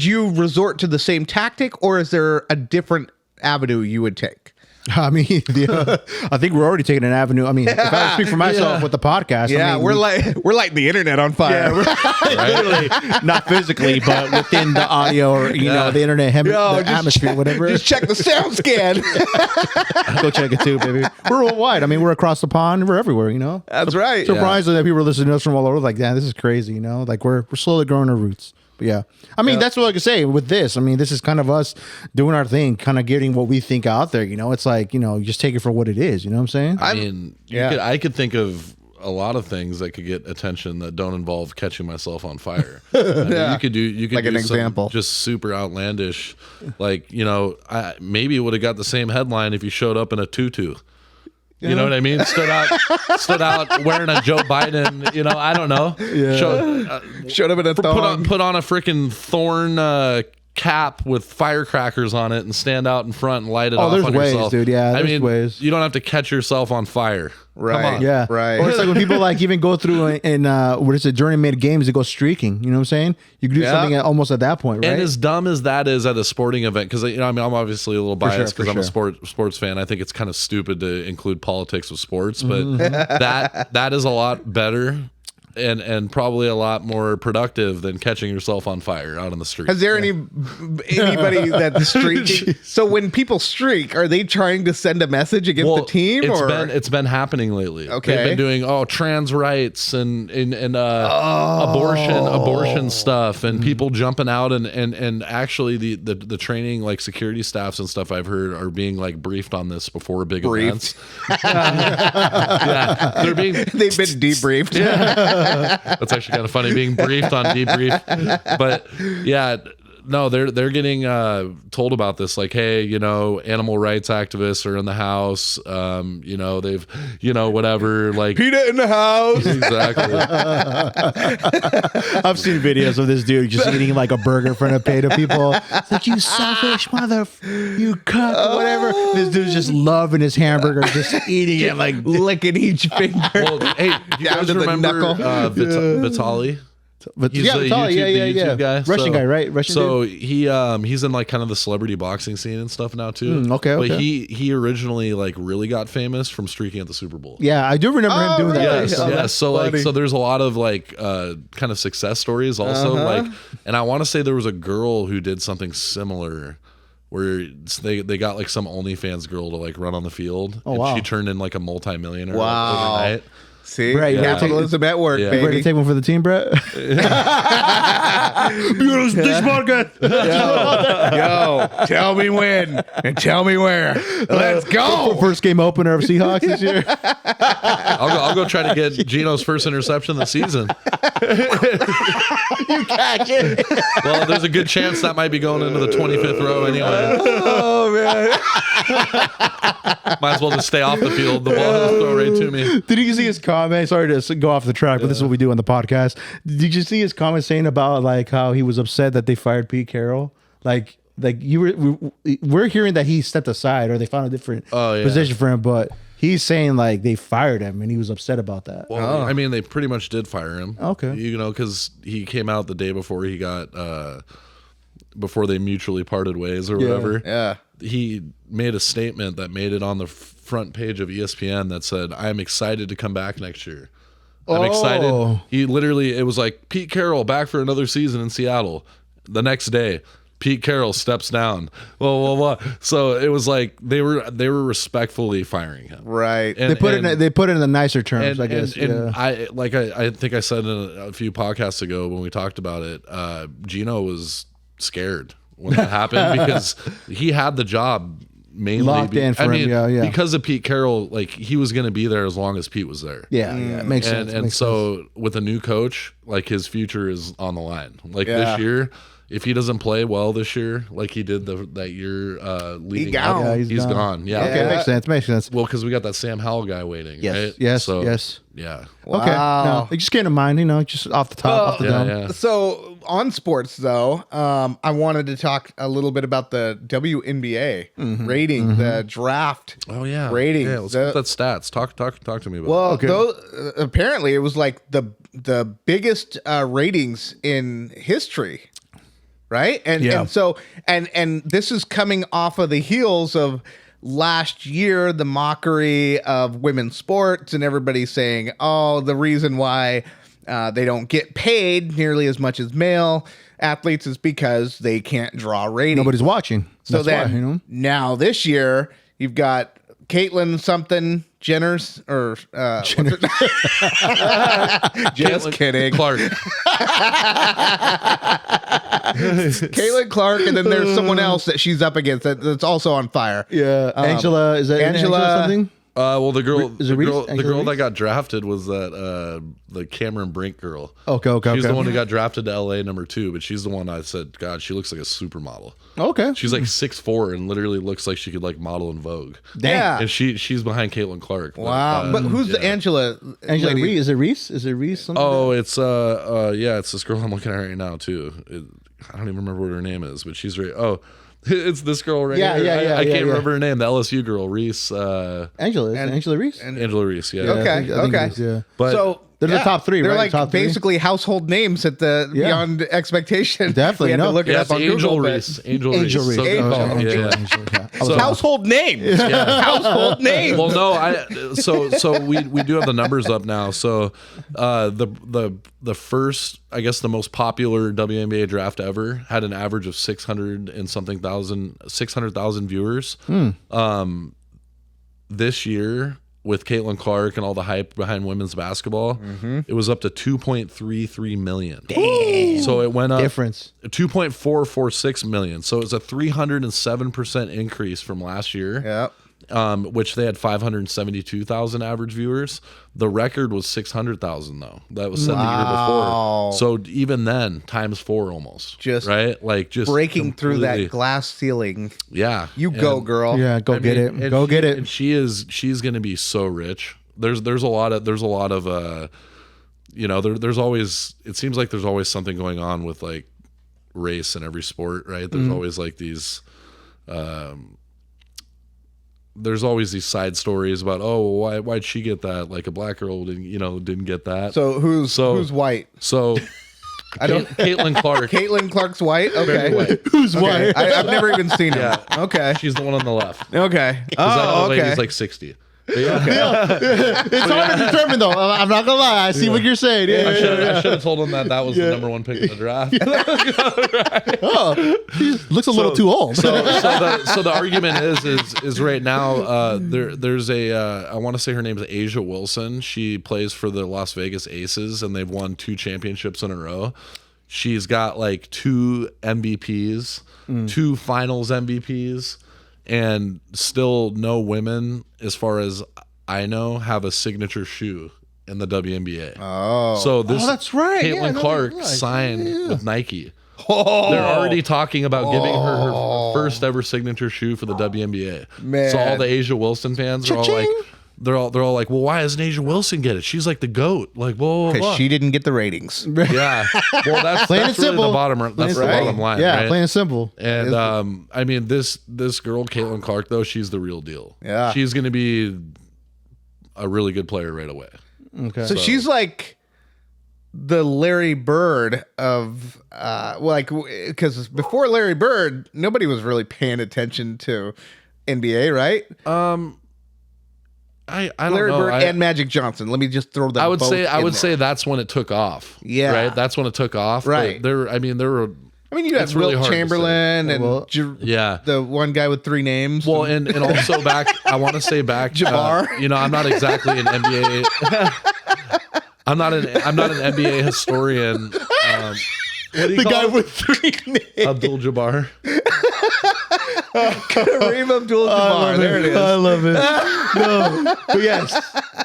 you resort to the same tactic, or is there a different avenue you would take? I mean, I think we're already taking an avenue. I mean, if I speak for myself with the podcast, Yeah, I mean, we're lighting the internet on fire. literally, not physically, but within the audio or the internet, atmosphere, whatever. Just check the sound scan. Go check it too, baby. We're worldwide. I mean, we're across the pond. We're everywhere. That's right. Surprising that people are listening to us from all over. Like, damn, this is crazy. Like we're slowly growing our roots. But yeah, I mean, that's what I could say with this. I mean, this is kind of us doing our thing, kind of getting what we think out there. It's like, just take it for what it is. You know what I'm saying? I mean, I could think of a lot of things that could get attention that don't involve catching myself on fire. I mean, you could like do an some example, just super outlandish. Like, maybe it would have got the same headline if you showed up in a tutu. You know what I mean? Stood out wearing a Joe Biden. I don't know. Yeah. Showed up in a thong. Put on a freaking thorn cap with firecrackers on it and stand out in front and light it off there's on ways, yourself. Dude. Yeah, I there's mean, ways. You don't have to catch yourself on fire. Right. Come on. Yeah. Right. Or it's like when people like even go through and what is it, Journeyman games, they go streaking. You know what I'm saying? You can do something almost at that point, right? And as dumb as that is at a sporting event, because I'm obviously a little biased because I'm a sports fan. I think it's kind of stupid to include politics with sports, but that is a lot better. And probably a lot more productive than catching yourself on fire out on the street. Has there anybody that's streaking? So when people streak, are they trying to send a message against the team? It's been happening lately. Okay. They've been doing trans rights and abortion stuff and people jumping out and actually the training, like security staffs and stuff I've heard are being like briefed on this before big events. Yeah, they've been debriefed. Yeah. That's actually kind of funny being briefed on debrief. But yeah, no, they're getting told about this, like, hey, animal rights activists are in the house. They've whatever, like PETA in the house. Exactly. I've seen videos of this dude just eating like a burger in front of PETA people. It's like, you selfish mother, you cuck, whatever. This dude's just loving his hamburger, just eating it, like licking each finger. Well, hey, you guys remember Vitaly? But He's yeah, the YouTube guy. Russian guy, right? Russian dude? He's in like kind of the celebrity boxing scene and stuff now too. Okay. But he originally like really got famous from streaking at the Super Bowl. Yeah, I do remember him doing that. Yes. So there's a lot of like kind of success stories also. Like, and I want to say there was a girl who did something similar where they got like some OnlyFans girl to like run on the field. Oh, wow. She turned in like a multimillionaire Wow. overnight. See, Brett, you ready to capitalism at work, Yeah. Ready to baby. take one for the team, Brett? This podcast. Yo, tell me when and tell me where. Let's go. First game opener of Seahawks this year. I'll go try to get Gino's first interception of the season. You catch it. Well, there's a good chance that might be going into the 25th row anyway. Oh man. Might as well just stay off the field. The ball will throw right to me. Did you see his comment? Sorry to go off the track, but this is what we do on the podcast. Did you see his comment saying about like how he was upset that they fired Pete Carroll? Like we're hearing that he stepped aside or they found a different position for him, but he's saying like they fired him and he was upset about that. Well, I mean, they pretty much did fire him. Okay. You know, because he came out the day before he got, before they mutually parted ways or whatever. Yeah. He made a statement that made it on the front page of ESPN that said, "I'm excited to come back next year. I'm excited." He literally, it was like, Pete Carroll back for another season in Seattle. The next day, Pete Carroll steps down. Well. So it was like they were respectfully firing him. Right. And, They put it in the nicer terms, I guess. And I think I said in a few podcasts ago when we talked about it, Gino was scared when that happened because he had the job mainly Locked in for him, yeah. because of Pete Carroll. Like he was going to be there as long as Pete was there. Yeah, it makes sense. And Makes so with a new coach, like his future is on the line. Like Yeah. this year, if he doesn't play well this year, like he did that year leading gone. up, Yeah, he's gone. Yeah. Okay, makes sense. Well, because we got that Sam Howell guy waiting. Yes, right? yes, So, yes. Yeah. Okay, Wow. no, it just came to mind, just off the top, off the dome. Yeah. So on sports though, I wanted to talk a little bit about the WNBA rating, the draft. Oh yeah. rating. Yeah. Let's get that stats. Talk to me about. Well, Okay. apparently it was like the biggest ratings in history. Right. And so this is coming off of the heels of last year, the mockery of women's sports and everybody saying, oh, the reason why they don't get paid nearly as much as male athletes is because they can't draw ratings. Nobody's watching. So That's then why, now this year you've got Caitlyn something Jenner's or just kidding. Clark. Caitlyn Clark, and then there's someone else that she's up against that's also on fire. Yeah, Angela, is that Angela something? Well, the girl, Is it Reese? the Angela girl that Reese? got drafted was that the Cameron Brink girl. Okay. She's the one who got drafted to LA #2, but she's the one I said, God, she looks like a supermodel. Okay. She's like 6'4" and literally looks like she could like model in Vogue. Yeah. And she's behind Caitlin Clark. Wow. But who's the Angela? Angela lady? Reese. Is it Reese? Is it Reese? Something Oh, it's it's this girl I'm looking at right now too. I don't even remember what her name is, but she's right. Oh, it's this girl right Yeah, here. yeah, I can't yeah. remember her name. The LSU girl, Reese. Angela. Is it Angela Reese? Angela Reese. Yeah. Okay. I think it is, yeah. But So They're the top three, They're right? like Top three? basically household names at the beyond expectation. Definitely, we had to no. look it yeah, up it's on Angel Google. Reese. Angel Reese. Angel Reese. So Angel. called. Angel, Yeah. Angel, yeah. I was So like, household names. Household names. Well, no, so we do have the numbers up now. So the first, I guess the most popular WNBA draft ever had an average of 600,000 viewers. This year with Caitlin Clark and all the hype behind women's basketball, it was up to 2.33 million. Damn. So it went up difference. 2.446 million. So it's a 307% increase from last year. Yep. Which they had 572,000 average viewers. The record was 600,000 though. That was set the year before. So even then, times 4 almost. Just right, like just Breaking through completely- that glass ceiling. Yeah, You go, And- girl. Yeah, go I get mean, it. and Go she- get And it. she's going to be so rich. There's a lot of there's always, it seems like there's always something going on with like race in every sport, right? There's always like these there's always these side stories about, oh, why'd she get that? Like a black girl didn't get that. So who's white? So I don't. Caitlin Clark. Caitlin Clark's white. Okay. White. Who's Okay. white? I've never even seen him. Yeah. Okay. She's the one on the left. Okay. That Oh, old okay. lady's like 60. It's hard to determine, though. I'm not gonna lie. I see what you're saying. Yeah, I should have told him that was the number one pick in the draft. Oh, he looks a little too old. So the argument is right now there's a I want to say her name is Asia Wilson. She plays for the Las Vegas Aces, and they've won 2 championships in a row. She's got like 2 MVPs, 2 Finals MVPs, and still no women, as far as I know, have a signature shoe in the WNBA. Oh, so this that's right. Caitlin Clark signed with Nike. They're already talking about giving her first ever signature shoe for the WNBA. Man. So all the Asia Wilson fans are all like, they're all like, well, why doesn't Asia Wilson get it? She's like the GOAT. Like, whoa, because she didn't get the ratings. yeah. Well, that's Plain and really simple. the bottom. That's the bottom line. Yeah, right? plain and simple. And I mean, this girl, Caitlin Clark, though, she's the real deal. Yeah. She's going to be a really good player right away. Okay. So she's like the Larry Bird of because before Larry Bird, nobody was really paying attention to NBA, right? I don't Larry know. Bird and Magic Johnson. Let me just throw that. I would say that's when it took off. Yeah. Right. That's when it took off. Right. But there were. I mean, you have It's really Wilt hard to Chamberlain and Yeah. the one guy with 3 names. Well, and also back, I want to say back, Jabbar. I'm not exactly an NBA. I'm not an NBA historian. the guy with 3 names. Abdul-Jabbar. Kareem Abdul-Jabbar. There it is. I love it. No, but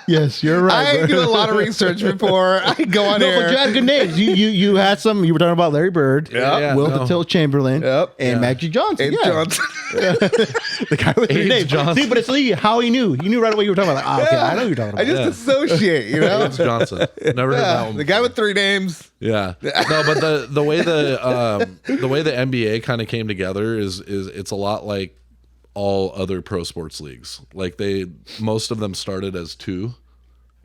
yes, you're right. I do a lot of research before I go on No, air. but you had good names. You had some. You were talking about Larry Bird, Wilt Chamberlain, and Magic Johnson. Abe Johnson. The guy with 3 Abe names. Johnson. See, but it's Lee. How he knew. He knew right away you were talking about. Like, okay, I know who you're talking about. I just associate, you know? It's Johnson. Never heard that one. The guy with 3 names. Yeah. No, but the way the NBA kind of came together is it's a lot like all other pro sports leagues. Like most of them started as 2,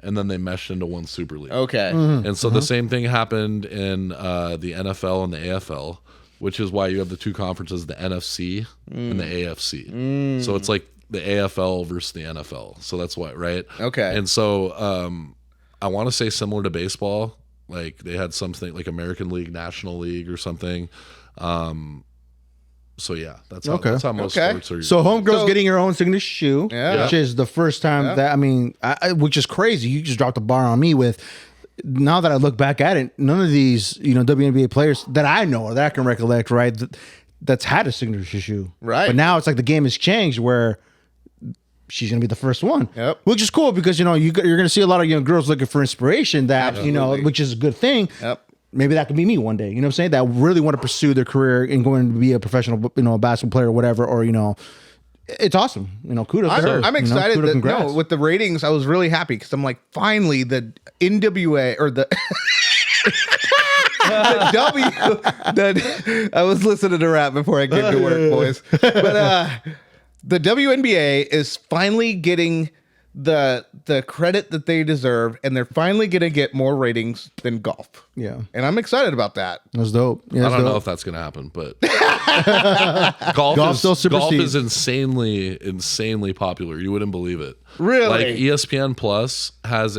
and then they meshed into one super league. Okay. And so the same thing happened in the NFL and the AFL, which is why you have the 2 conferences, the NFC and the AFC. So it's like the AFL versus the NFL. So that's why, right? Okay. And so I want to say similar to baseball, like they had something like American League, National League or something. So yeah, that's how most sports are. So homegirl's getting her own signature shoe, which is the first time that which is crazy. You just dropped the bar on me with. Now that I look back at it, none of these WNBA players that I know or that I can recollect, right, that's had a signature shoe, right? But now it's like the game has changed where she's gonna be the first one, which is cool because you're gonna see a lot of young girls looking for inspiration that which is a good thing. Maybe that could be me one day. You know what I'm saying? That really want to pursue their career and going to be a professional, basketball player or whatever, or it's awesome. Kudos to her. I'm excited kudos, that congrats. with the ratings, I was really happy because I'm like, finally the NWA or the I was listening to rap before I came to work, boys. But the WNBA is finally getting the credit that they deserve, and they're finally going to get more ratings than golf. Yeah. And I'm excited about that. That's dope. Yeah, I don't know if that's going to happen, but golf is insanely popular. You wouldn't believe it. Really? Like ESPN Plus has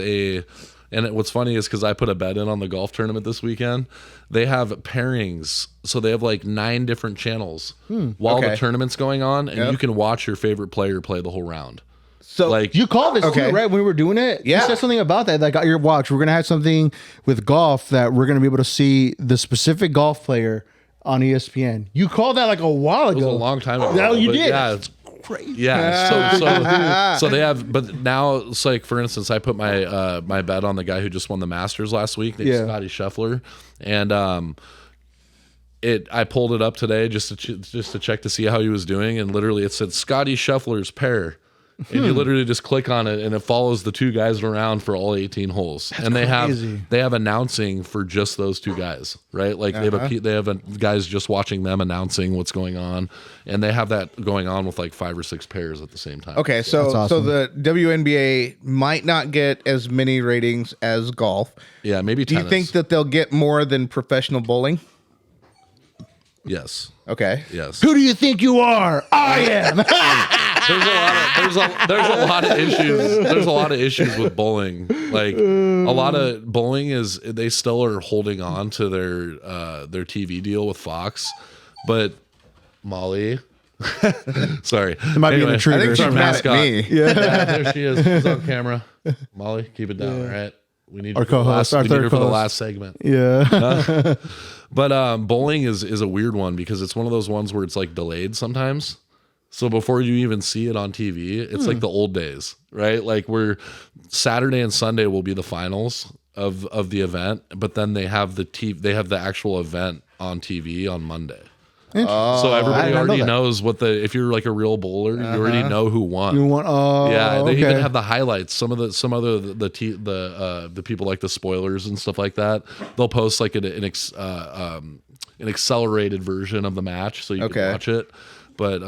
what's funny is because I put a bet in on the golf tournament this weekend. They have pairings. So they have like 9 different channels while the tournament's going on, and you can watch your favorite player play the whole round. So like you called this too, right? When we were doing it, you said something about that. Like, your watch, we're gonna have something with golf that we're gonna be able to see the specific golf player on ESPN. You called that like a while ago. It was a long time ago. No, you did. Yeah, it's crazy. Yeah. So they have, but now it's like, for instance, I put my my bet on the guy who just won the Masters last week, Scotty Scheffler, and I pulled it up today just to check to see how he was doing, and literally it said Scotty Scheffler's pair. And you literally just click on it, and it follows the 2 guys around for all 18 holes. That's and they have announcing for just those 2 guys, right? Like they have guys just watching them announcing what's going on, and they have that going on with like 5 or 6 pairs at the same time. Okay, so awesome. So the WNBA might not get as many ratings as golf. Yeah, maybe. Do you think that they'll get more than professional bowling? Yes. Okay. Yes. Who do you think you are? I am. there's a lot of issues. There's a lot of issues with bowling. Like a lot of bowling is they still are holding on to their TV deal with Fox, but Molly. Sorry, It might be an intruder. I think she's mad at me. Yeah, there she is. She's on camera. Molly, keep it down. All right, we need Our her for the co-host, last, our we third need her for the co-host. last segment. Yeah. But bowling is a weird one because it's one of those ones where it's like delayed sometimes. So before you even see it on TV, it's like the old days, right? Like where Saturday and Sunday will be the finals of the event, but then they have they have the actual event on TV on Monday. So everybody already knows if you're like a real bowler, you already know who won. You want? Oh, Yeah, they okay. even have the highlights. Some other the people like the spoilers and stuff like that. They'll post like an accelerated version of the match so you can watch it. But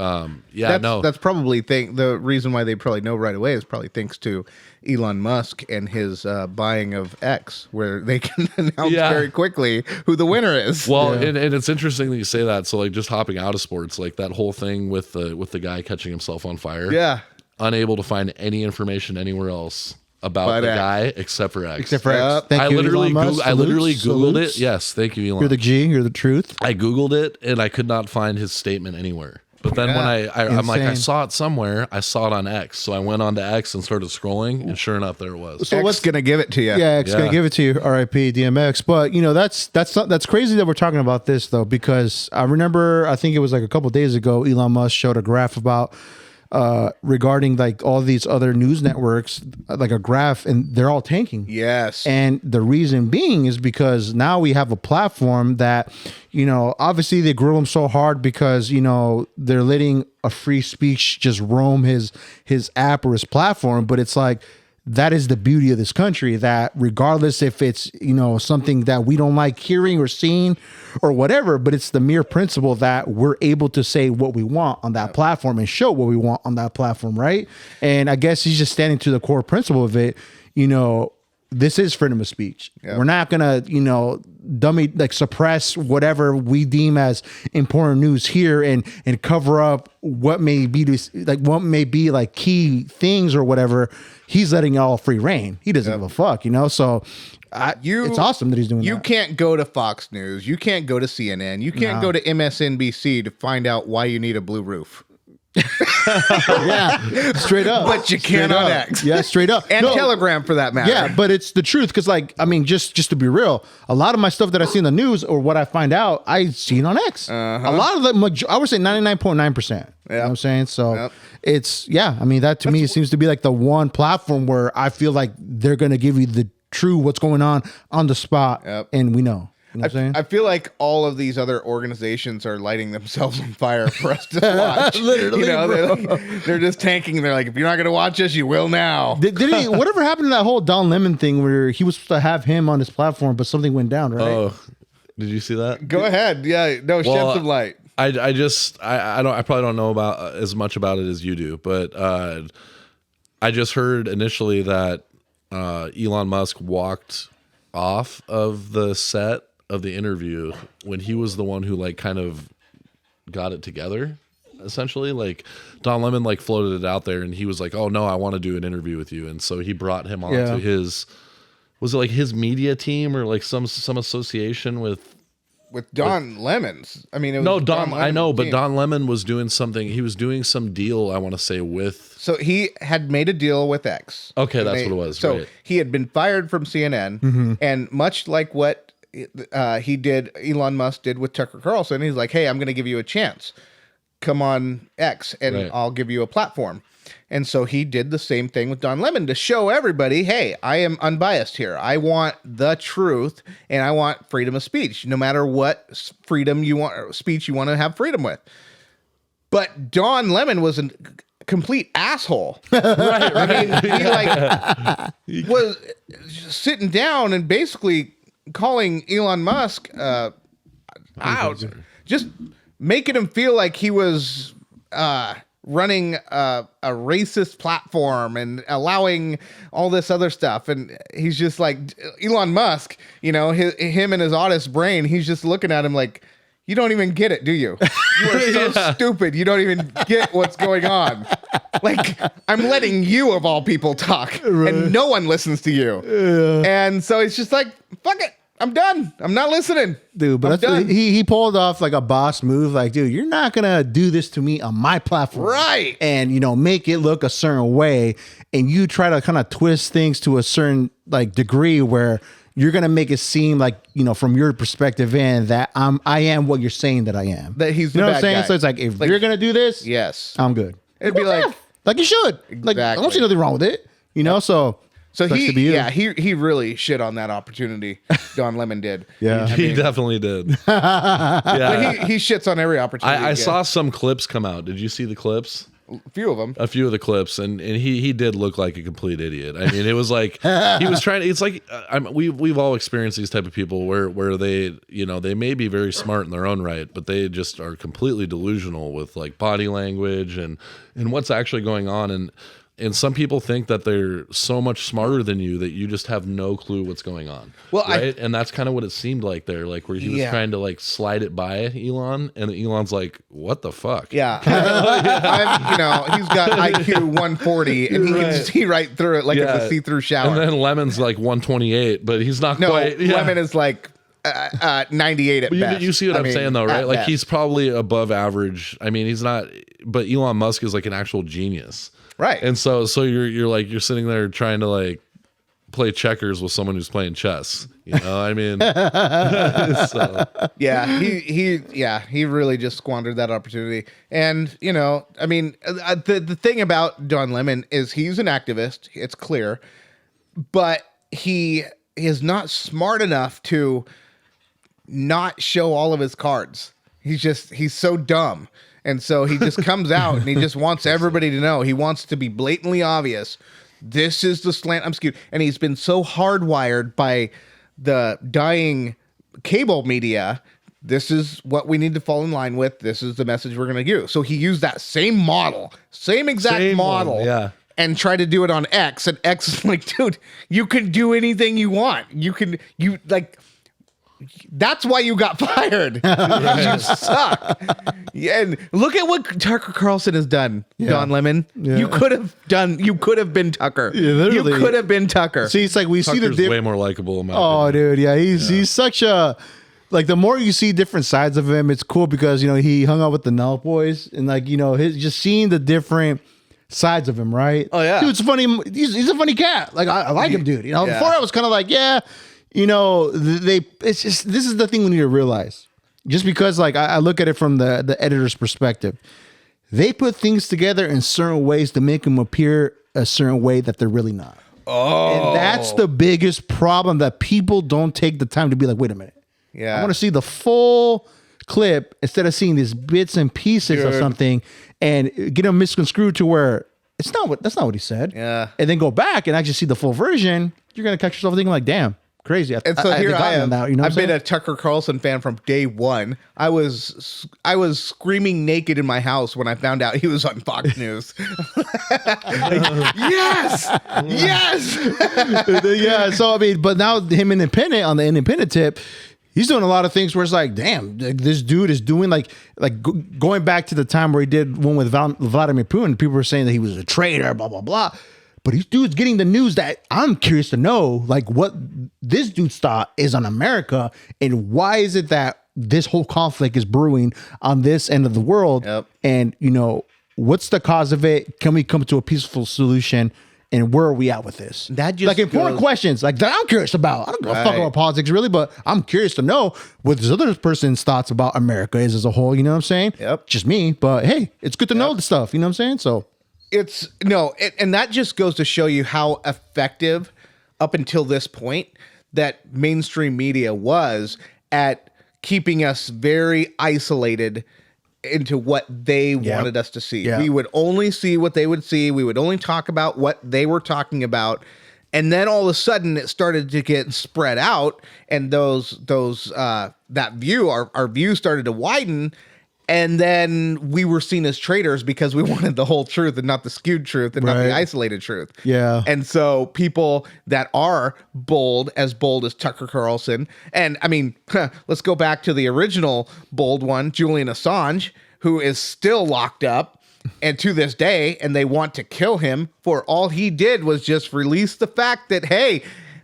That's probably the reason why they probably know right away is probably thanks to Elon Musk and his buying of X, where they can announce very quickly who the winner is. Well, and it's interesting that you say that. So like just hopping out of sports, like that whole thing with the guy catching himself on fire. Yeah. Unable to find any information anywhere else about But the X. guy except for X. Except for X. Thank I you, literally Elon Musk. I literally Googled Salutes. it. Yes, thank you, Elon. You're the G. You're the truth. I Googled it and I could not find his statement anywhere. But then when I'm like, I Insane. saw it somewhere. I saw it on X. So I went on to X and started scrolling, and sure enough, there it was. So X what's gonna give it to you? Yeah, X Yeah. gonna give it to you. R.I.P. DMX. But that's crazy that we're talking about this though, because I remember I think it was like a couple days ago, Elon Musk showed a graph about regarding like all these other news networks, like a graph, and they're all tanking. Yes. And the reason being is because now we have a platform that, obviously they grill him so hard because, they're letting a free speech just roam his app or his platform. But it's like, that is the beauty of this country, that regardless if it's, something that we don't like hearing or seeing or whatever, but it's the mere principle that we're able to say what we want on that platform and show what we want on that platform. Right. And I guess he's just standing to the core principle of it. This is freedom of speech. Yep. We're not gonna, suppress whatever we deem as important news here and cover up what may be like key things or whatever. He's letting all free reign. He doesn't give a fuck, So it's awesome that he's doing You that. can't go to Fox News. You can't go to CNN. You can't go to MSNBC to find out why you need a blue roof. Yeah, straight up. But you can Straight on up. X. Yeah, straight up. And No. Telegram for that matter. Yeah, but it's the truth because, just to be real, a lot of my stuff that I see in the news or what I find out, I see it on X. A lot of them, I would say 99.9%. You know what I'm saying? So it's, that to me seems to be like the one platform where I feel like they're going to give you the true what's going on the spot. Yep. And we know. You know what I'm saying? I feel like all of these other organizations are lighting themselves on fire for us to watch. Literally, they're just tanking. They're like, if you're not going to watch us, you will now. Did he, whatever happened to that whole Don Lemon thing where he was supposed to have him on his platform, but something went down, right? Oh, did you see that? Go ahead. Yeah. No, Well, shed some light. I probably don't know about as much about it as you do, but I just heard initially that Elon Musk walked off of the set of the interview when he was the one who kind of got it together. Essentially, Don Lemon floated it out there, and he was like, "Oh no, I want to do an interview with you," and so he brought him on to his. Was it his media team or some association with Don Lemon's. I mean, it was No, Don. Lemon's I know, but team. Don Lemon was doing something. He was doing some deal. I want to say with. So he had made a deal with X. Okay, that's what it was. So right. he had been fired from CNN, and much like what Elon Musk did with Tucker Carlson, he's like, "Hey, I'm going to give you a chance. Come on X, and Right. I'll give you a platform." And so he did the same thing with Don Lemon to show everybody, "Hey, I am unbiased here. I want the truth, and I want freedom of speech, no matter what freedom you want, or speech you want to have freedom with." But Don Lemon was a complete asshole. right. I mean, he was sitting down and basically calling Elon Musk out, just making him feel like he was running a racist platform and allowing all this other stuff. And he's just like, Elon Musk, him and his oddest brain, he's just looking at him like, "You don't even get it, do you? You are so stupid. You don't even get what's going on." Like, I'm letting you of all people talk, and no one listens to you. And so it's just like, fuck it. I'm done. I'm not listening. Dude, but he pulled off like a boss move. Like, dude, you're not going to do this to me on my platform. Right. And, make it look a certain way. And you try to kind of twist things to a certain like degree where you're going to make it seem like, from your perspective that I am what you're saying that I am. That he's the what bad I'm saying? guy. So it's like, if you're going to do this, yes, I'm good. It'd be like you should. Like, I don't see nothing wrong with it. So he really shit on that opportunity. Don Lemon did. Yeah, he definitely did. Yeah, but he shits on every opportunity. I saw some clips come out. Did you see the clips? A few of them. A few of the clips, and he did look like a complete idiot. I mean, it was like he was trying to. It's like we've all experienced these type of people where they they may be very smart in their own right, but they just are completely delusional with like body language and what's actually going on. And some people think that they're so much smarter than you that you just have no clue what's going on. Well, right? And that's kind of what it seemed like there, like where he was trying to like slide it by Elon, and Elon's like, "What the fuck?" Yeah, he's got IQ 140, and he can see right through it like it's a see-through shower. And then Lemon's like 128, but he's not quite. Yeah. Lemon is like 98 at best. You see what I'm saying though, right? Like he's probably above average. I mean, he's not, but Elon Musk is like an actual genius. Right. And so you're sitting there trying to like play checkers with someone who's playing chess. I mean, so. Yeah, he really just squandered that opportunity. And, I mean, the thing about Don Lemon is he's an activist. It's clear, but he is not smart enough to not show all of his cards. He's so dumb. And so he just comes out and he just wants everybody to know. He wants to be blatantly obvious. This is the slant I'm skewed. And he's been so hardwired by the dying cable media. This is what we need to fall in line with. This is the message we're going to give. So he used that same model, same exact model. And try to do it on X. And X is like, dude, you can do anything you want. That's why you got fired. You suck. And look at what Tucker Carlson has done, Don Lemon. Yeah. You could have been Tucker. Yeah, literally. You could have been Tucker. See, it's like we Tucker's see the way more likable. Dude, yeah, he's such a like. The more you see different sides of him, it's cool because he hung out with the Nelk boys and like his just seeing the different sides of him, right? Oh yeah, dude, it's funny. He's a funny cat. Like I like him, dude. Before I was kind of like, it's just, this is the thing we need to realize. Just because like I look at it from the editor's perspective, they put things together in certain ways to make them appear a certain way that they're really not. Oh, and that's the biggest problem, that people don't take the time to be like, wait a minute. Yeah, I want to see the full clip instead of seeing these bits and pieces of something and get them misconstrued to where that's not what he said. Yeah, and then go back and actually see the full version. You're gonna catch yourself thinking like, damn. Crazy. And so here I am. I've been a Tucker Carlson fan from day one. I was screaming naked in my house when I found out he was on Fox News. Yes. Yeah. So I mean, but now him independent on the independent tip, he's doing a lot of things where it's like, damn, this dude is doing like going back to the time where he did one with Vladimir Putin. People were saying that he was a traitor, blah blah blah. But these dudes getting the news that I'm curious to know, like what this dude's thought is on America and why is it that this whole conflict is brewing on this end of the world? Yep. And, what's the cause of it? Can we come to a peaceful solution? And where are we at with this? That just like important questions like that I'm curious about. I don't give a fuck about politics really, but I'm curious to know what this other person's thoughts about America is as a whole. You know what I'm saying? Yep. Just me, but hey, it's good to know the stuff. You know what I'm saying? So. And that just goes to show you how effective up until this point that mainstream media was at keeping us very isolated into what they wanted us to see. Yep. We would only see what they would see. We would only talk about what they were talking about. And then all of a sudden it started to get spread out, and that view, our view started to widen. And then we were seen as traitors because we wanted the whole truth and not the skewed truth and not the isolated truth. Yeah. And so people that are bold as Tucker Carlson, and I mean, let's go back to the original bold one, Julian Assange, who is still locked up. and to this day, and they want to kill him for all he did was just release the fact that, hey,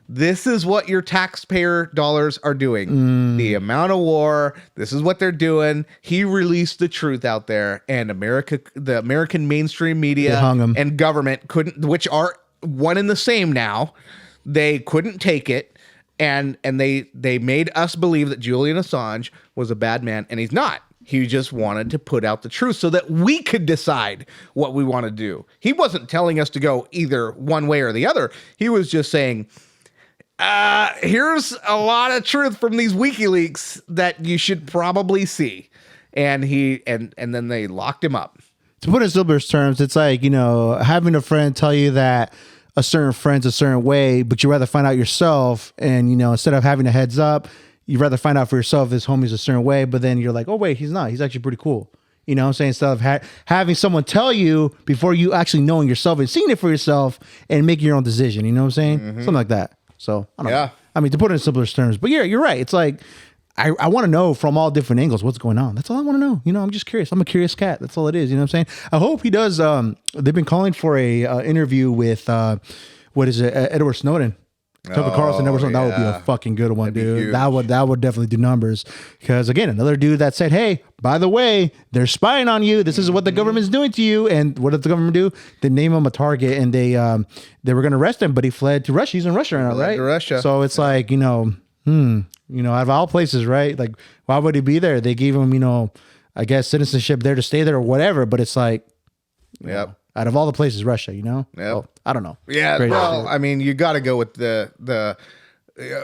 this is what your taxpayer dollars are doing. The amount of war, this is what they're doing. He released the truth out there, and the American mainstream media hung him. and government couldn't, which are one and the same now. They couldn't take it, and they made us believe that Julian Assange was a bad man, and he's not. He just wanted to put out the truth so that we could decide what we want to do. He wasn't telling us to go either one way or the other. He was just saying, here's a lot of truth from these WikiLeaks that you should probably see. And then they locked him up. To put it in simple terms, it's like, having a friend tell you that a certain friend's a certain way, but you rather find out yourself. And, instead of having a heads up, you'd rather find out for yourself this homie's a certain way, but then you're like, oh, wait, he's not. He's actually pretty cool. You know what I'm saying? Instead of having someone tell you before you actually knowing yourself and seeing it for yourself and making your own decision. You know what I'm saying? Something like that. So, I don't know. I mean, to put it in simpler terms, but yeah, you're right. It's like, I want to know from all different angles what's going on. That's all I want to know. I'm just curious. I'm a curious cat. That's all it is. You know what I'm saying? I hope he does. They've been calling for a interview with, Edward Snowden. Tucker Carlson, Edward Snowden. That would be a fucking good one, dude. That would definitely do numbers. Because again, another dude that said, hey, by the way, they're spying on you. This is what the government's doing to you. And what did the government do? They name him a target, and they were going to arrest him, but he fled to Russia. He's in Russia right now, right? To Russia. So it's like, out of all places, right? Like, why would he be there? They gave him, I guess citizenship there to stay there or whatever. But it's like, out of all the places, Russia, Yep. So, I don't know. Yeah. Crazy well, shit. I mean, you got to go with the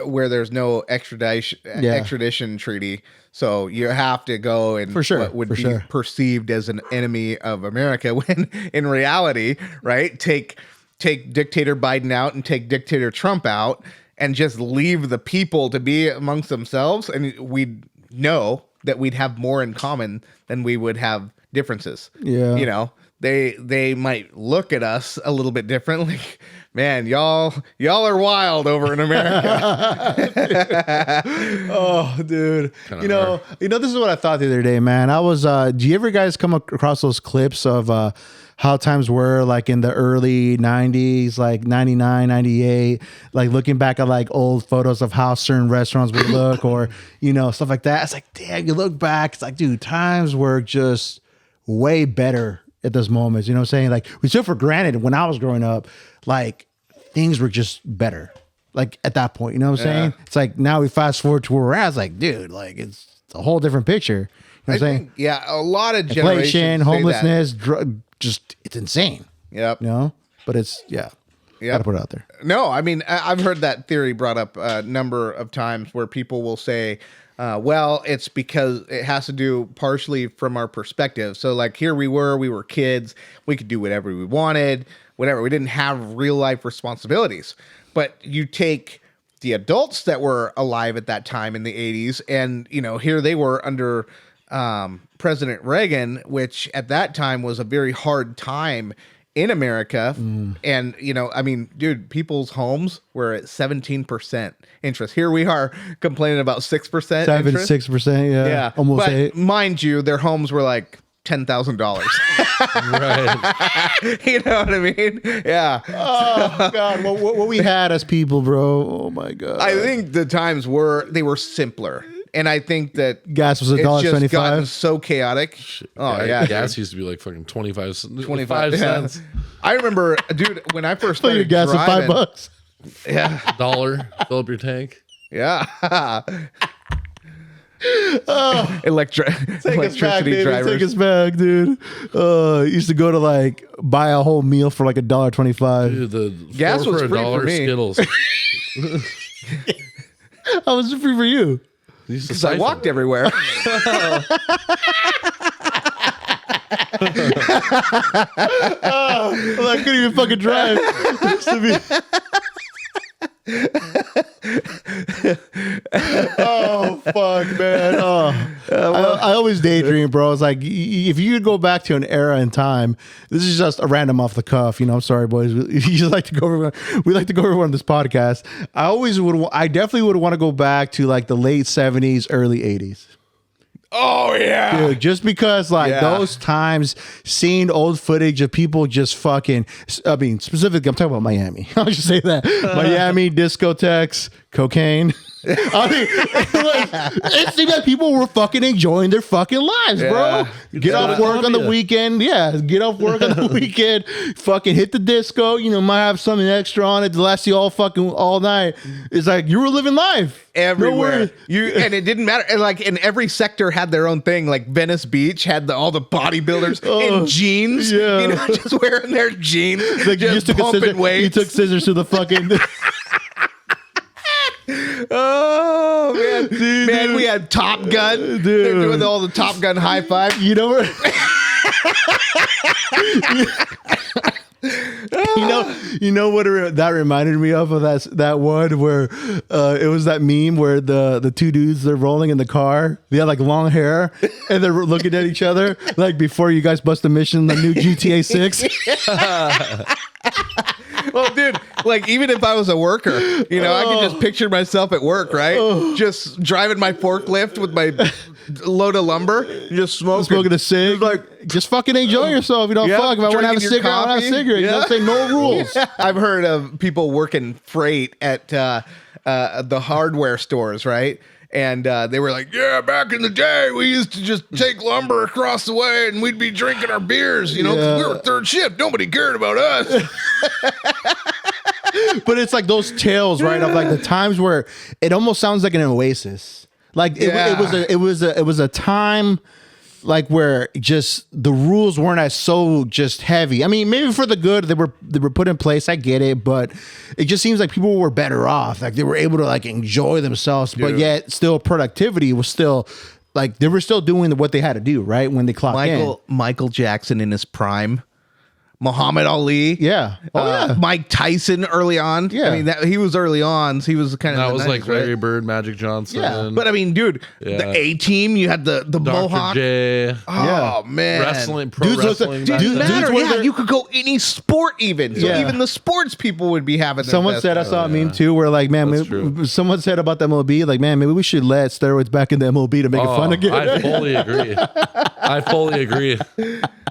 where there's no extradition treaty. So you have to go and what would be perceived as an enemy of America when in reality, right? Take dictator Biden out and take dictator Trump out and just leave the people to be amongst themselves. And we'd know that we'd have more in common than we would have differences. Yeah. They might look at us a little bit differently. Man, y'all are wild over in America. Oh, dude. This is what I thought the other day, man. I was do you ever guys come across those clips of how times were like in the early 90s, like 99, 98, like looking back at like old photos of how certain restaurants would look or, stuff like that. It's like, damn, you look back, it's like, dude, times were just way better at those moments. You know what I'm saying? Like, we took for granted when I was growing up, like things were just better. Like at that point, you know what I'm saying? It's like now we fast forward to where we're at. It's like, dude, like it's a whole different picture. You know what I'm saying? Yeah, a lot of inflation, homelessness, drug, just it's insane. Yep. But it's gotta put it out there. No, I mean I've heard that theory brought up a number of times where people will say, well, it's because it has to do partially from our perspective. So like here we were kids, we could do whatever we wanted, whatever. We didn't have real life responsibilities. But you take the adults that were alive at that time in the 80s, and here they were under President Reagan, which at that time was a very hard time in America. And, I mean, dude, people's homes were at 17% interest. Here we are complaining about 6% 6%. Yeah. Almost but 8. Mind you, their homes were like $10,000. Right. You know what I mean? Yeah. Oh God. What we had as people, bro. Oh my God. I think the times were simpler. And I think that gas was $1.25. Gotten so chaotic. Oh yeah, gas used to be like fucking 25 cents. I remember, dude, when I first Fill your started gas driving, for $5. Yeah, $1, fill up your tank. Yeah. Electricity drivers. Take us back, dude. Used to go to like buy a whole meal for like $1.25. Dude, the gas was for free $1 for me. Skittles. How was it free for you? Because I walked everywhere. Well, I couldn't even fucking drive. Oh fuck, man. I always daydream, bro. It's like if you could go back to an era in time. This is just a random off the cuff. I'm sorry, boys. We just like to go over. We like to go over on this podcast. I definitely would want to go back to like the late 70s, early 80s. Oh yeah. Dude, just because like Yeah. those times seeing old footage of people just fucking, I mean, specifically, I'm talking about Miami. I'll just say that. Miami, discotheques, cocaine. I mean, it seemed like people were fucking enjoying their fucking lives, bro. Get off work on the weekend. Yeah, get off work on the weekend. Fucking hit the disco. You know, might have something extra on it to last you all night. It's like you were living life Everywhere. And it didn't matter. And like in every sector had their own thing. Like Venice Beach had all the bodybuilders in jeans. yeah. You know, just wearing their jeans. Like you just took a scissor, weights. you took scissors to the fucking. Oh man, we had Top Gun. Dude. They're doing all the Top Gun high five. You know where? you know what that reminded me of that one where it was that meme where the two dudes, they're rolling in the car, they had like long hair and they're looking at each other like before you guys bust a mission, the new GTA 6. Well, dude, like even if I was a worker, you know, I could just picture myself at work, right? Just driving my forklift with my load of lumber, just smoking a cig, like just fucking enjoy yourself. You know, Yep, fuck. If I want to have a drinking your cigarette, I want to have a coffee. cigarette. You know what I'm saying? No rules. I've heard of people working freight at the hardware stores, right? And they were like, yeah, back in the day, we used to just take lumber across the way and we'd be drinking our beers, you know, 'cause we were third shift. Nobody cared about us. But it's like those tales, right? Of like the times where it almost sounds like an oasis. Like it was a time like where just the rules weren't as so just heavy. I mean, maybe for the good they were put in place. I get it, but it just seems like people were better off. Like they were able to like enjoy themselves, but yet still productivity was still like they were still doing what they had to do, right? When they clocked in. Michael Jackson in his prime. Muhammad Ali, Yeah. Mike Tyson early on. Yeah. I mean he was early on. So he was kind of That the was 90s, like right? Larry Bird, Magic Johnson. Yeah, But I mean, dude, Yeah. the A-Team, you had the Dr. Mohawk. J. Oh man, Wrestling, pro Dudes look wrestling. like- back dudes- then. Matter. were Yeah, there- you could go any sport even. So Yeah. even the sports people would be having their Someone best said, I time. saw a meme too, where like, man, That's maybe, true. someone said about the MLB, like, man, maybe we should let steroids back in the MLB to make it fun again. I fully agree. I fully agree.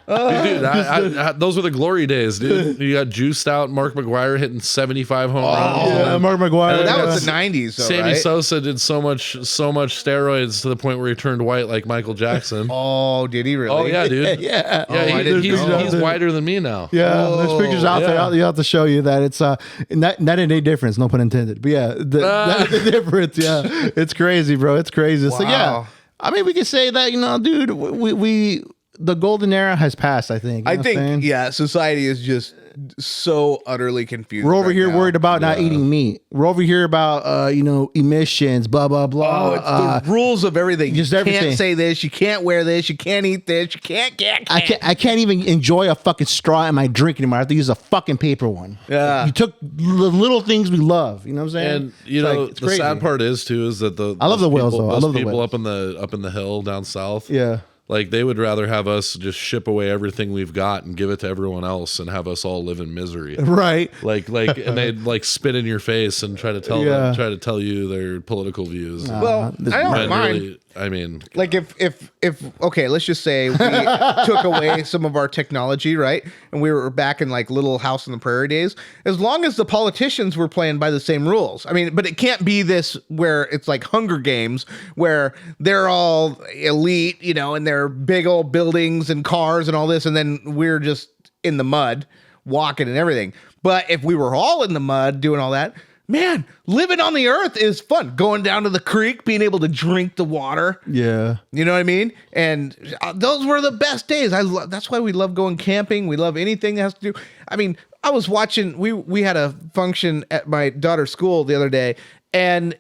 Dude, those were the glory days, dude. You got juiced out Mark McGwire hitting 75 home runs. Yeah, Mark McGuire. And That Yeah. was the 90s, though, Sammy right? Sosa did so much steroids to the point where he turned white like Michael Jackson. Oh, did he really? Oh yeah, dude. Yeah. I didn't know. He's whiter than me now. Yeah, there's pictures out there. yeah. You have to show you that it's not any difference, no pun intended. But yeah, that's the difference. Yeah, it's crazy, bro. It's crazy. So yeah, Wow. I mean, we could say that, you know, dude, we the golden era has passed. I think. You know I what I'm saying? think, yeah, society is just so utterly confused. We're over right here now. worried about not eating meat. We're over here about emissions, blah blah Oh, blah. it's the rules of everything. just You everything. can't say this. You can't wear this. You can't eat this. You can't. I can't even enjoy a fucking straw in my drink anymore. I have to use a fucking paper one. Yeah. You took the little things we love. You know what I'm saying? And you It's know like, it's the crazy. sad part is too is that I love the whales, people, though. I those love the people whales. up in the hill down south. Yeah. Like they would rather have us just ship away everything we've got and give it to everyone else and have us all live in misery. Right. Like and they'd like spit in your face and try to tell you their political views. Well, I don't And mind. really, I mean, Like if okay, let's just say we took away some of our technology, right? And we were back in like Little House on the Prairie days. As long as the politicians were playing by the same rules. I mean, but it can't be this where it's like Hunger Games where they're all elite, you know, and they're big old buildings and cars and all this, and then we're just in the mud walking and everything. But if we were all in the mud doing all that, man, living on the earth is fun. Going down to the creek, being able to drink the water. Yeah. You know what I mean? And those were the best days. That's why we love going camping. We love anything that has to do. I mean, I was watching. We had a function at my daughter's school the other day, and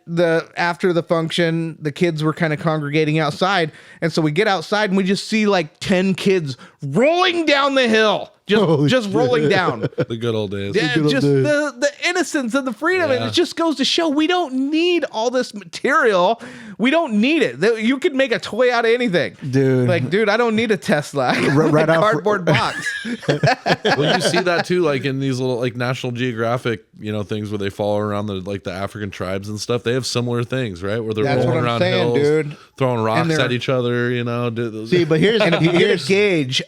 after the function, the kids were kind of congregating outside, and so we get outside and we just see like 10 kids rolling down the hill, just rolling down. the good old days. Yeah, good old just days. the innocence and the freedom. And Yeah. it just goes to show we don't need all this material. We don't need it. You could make a toy out of anything. Dude. Like, dude, I don't need a Tesla. I got right a out- cardboard box. Well, you see that too, like in these little like National Geographic things where they follow around the African tribes and stuff. They have similar things, right? Where they're That's rolling what I'm around saying, hills, dude. throwing rocks they're- at each other. See, but here's And if you get here's a gauge,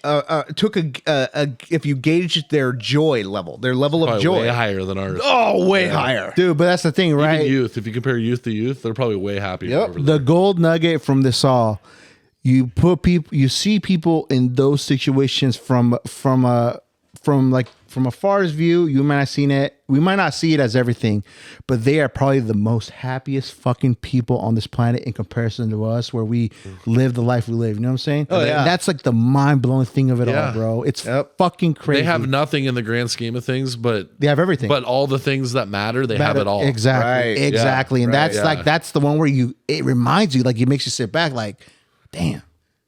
if you gauge their joy level, their level of probably joy, way higher than ours. oh, way higher. dude. But that's the thing, right? Even youth, if you compare youth to youth, they're probably way happier. Yep. Over there. The gold nugget from this all, you see people in those situations from a far's view. You might not seen it. We might not see it as everything, but they are probably the most happiest fucking people on this planet in comparison to us, where we live the life we live. You know what I'm saying? Oh, yeah. And that's like the mind blowing thing of it Yeah. all, bro. It's Yep. fucking crazy. They have nothing in the grand scheme of things, but They have everything. But all the things that matter, they have it all. Exactly. Right. Exactly. Yeah. And that's Right. like, that's the one where it reminds you, like, it makes you sit back like, damn,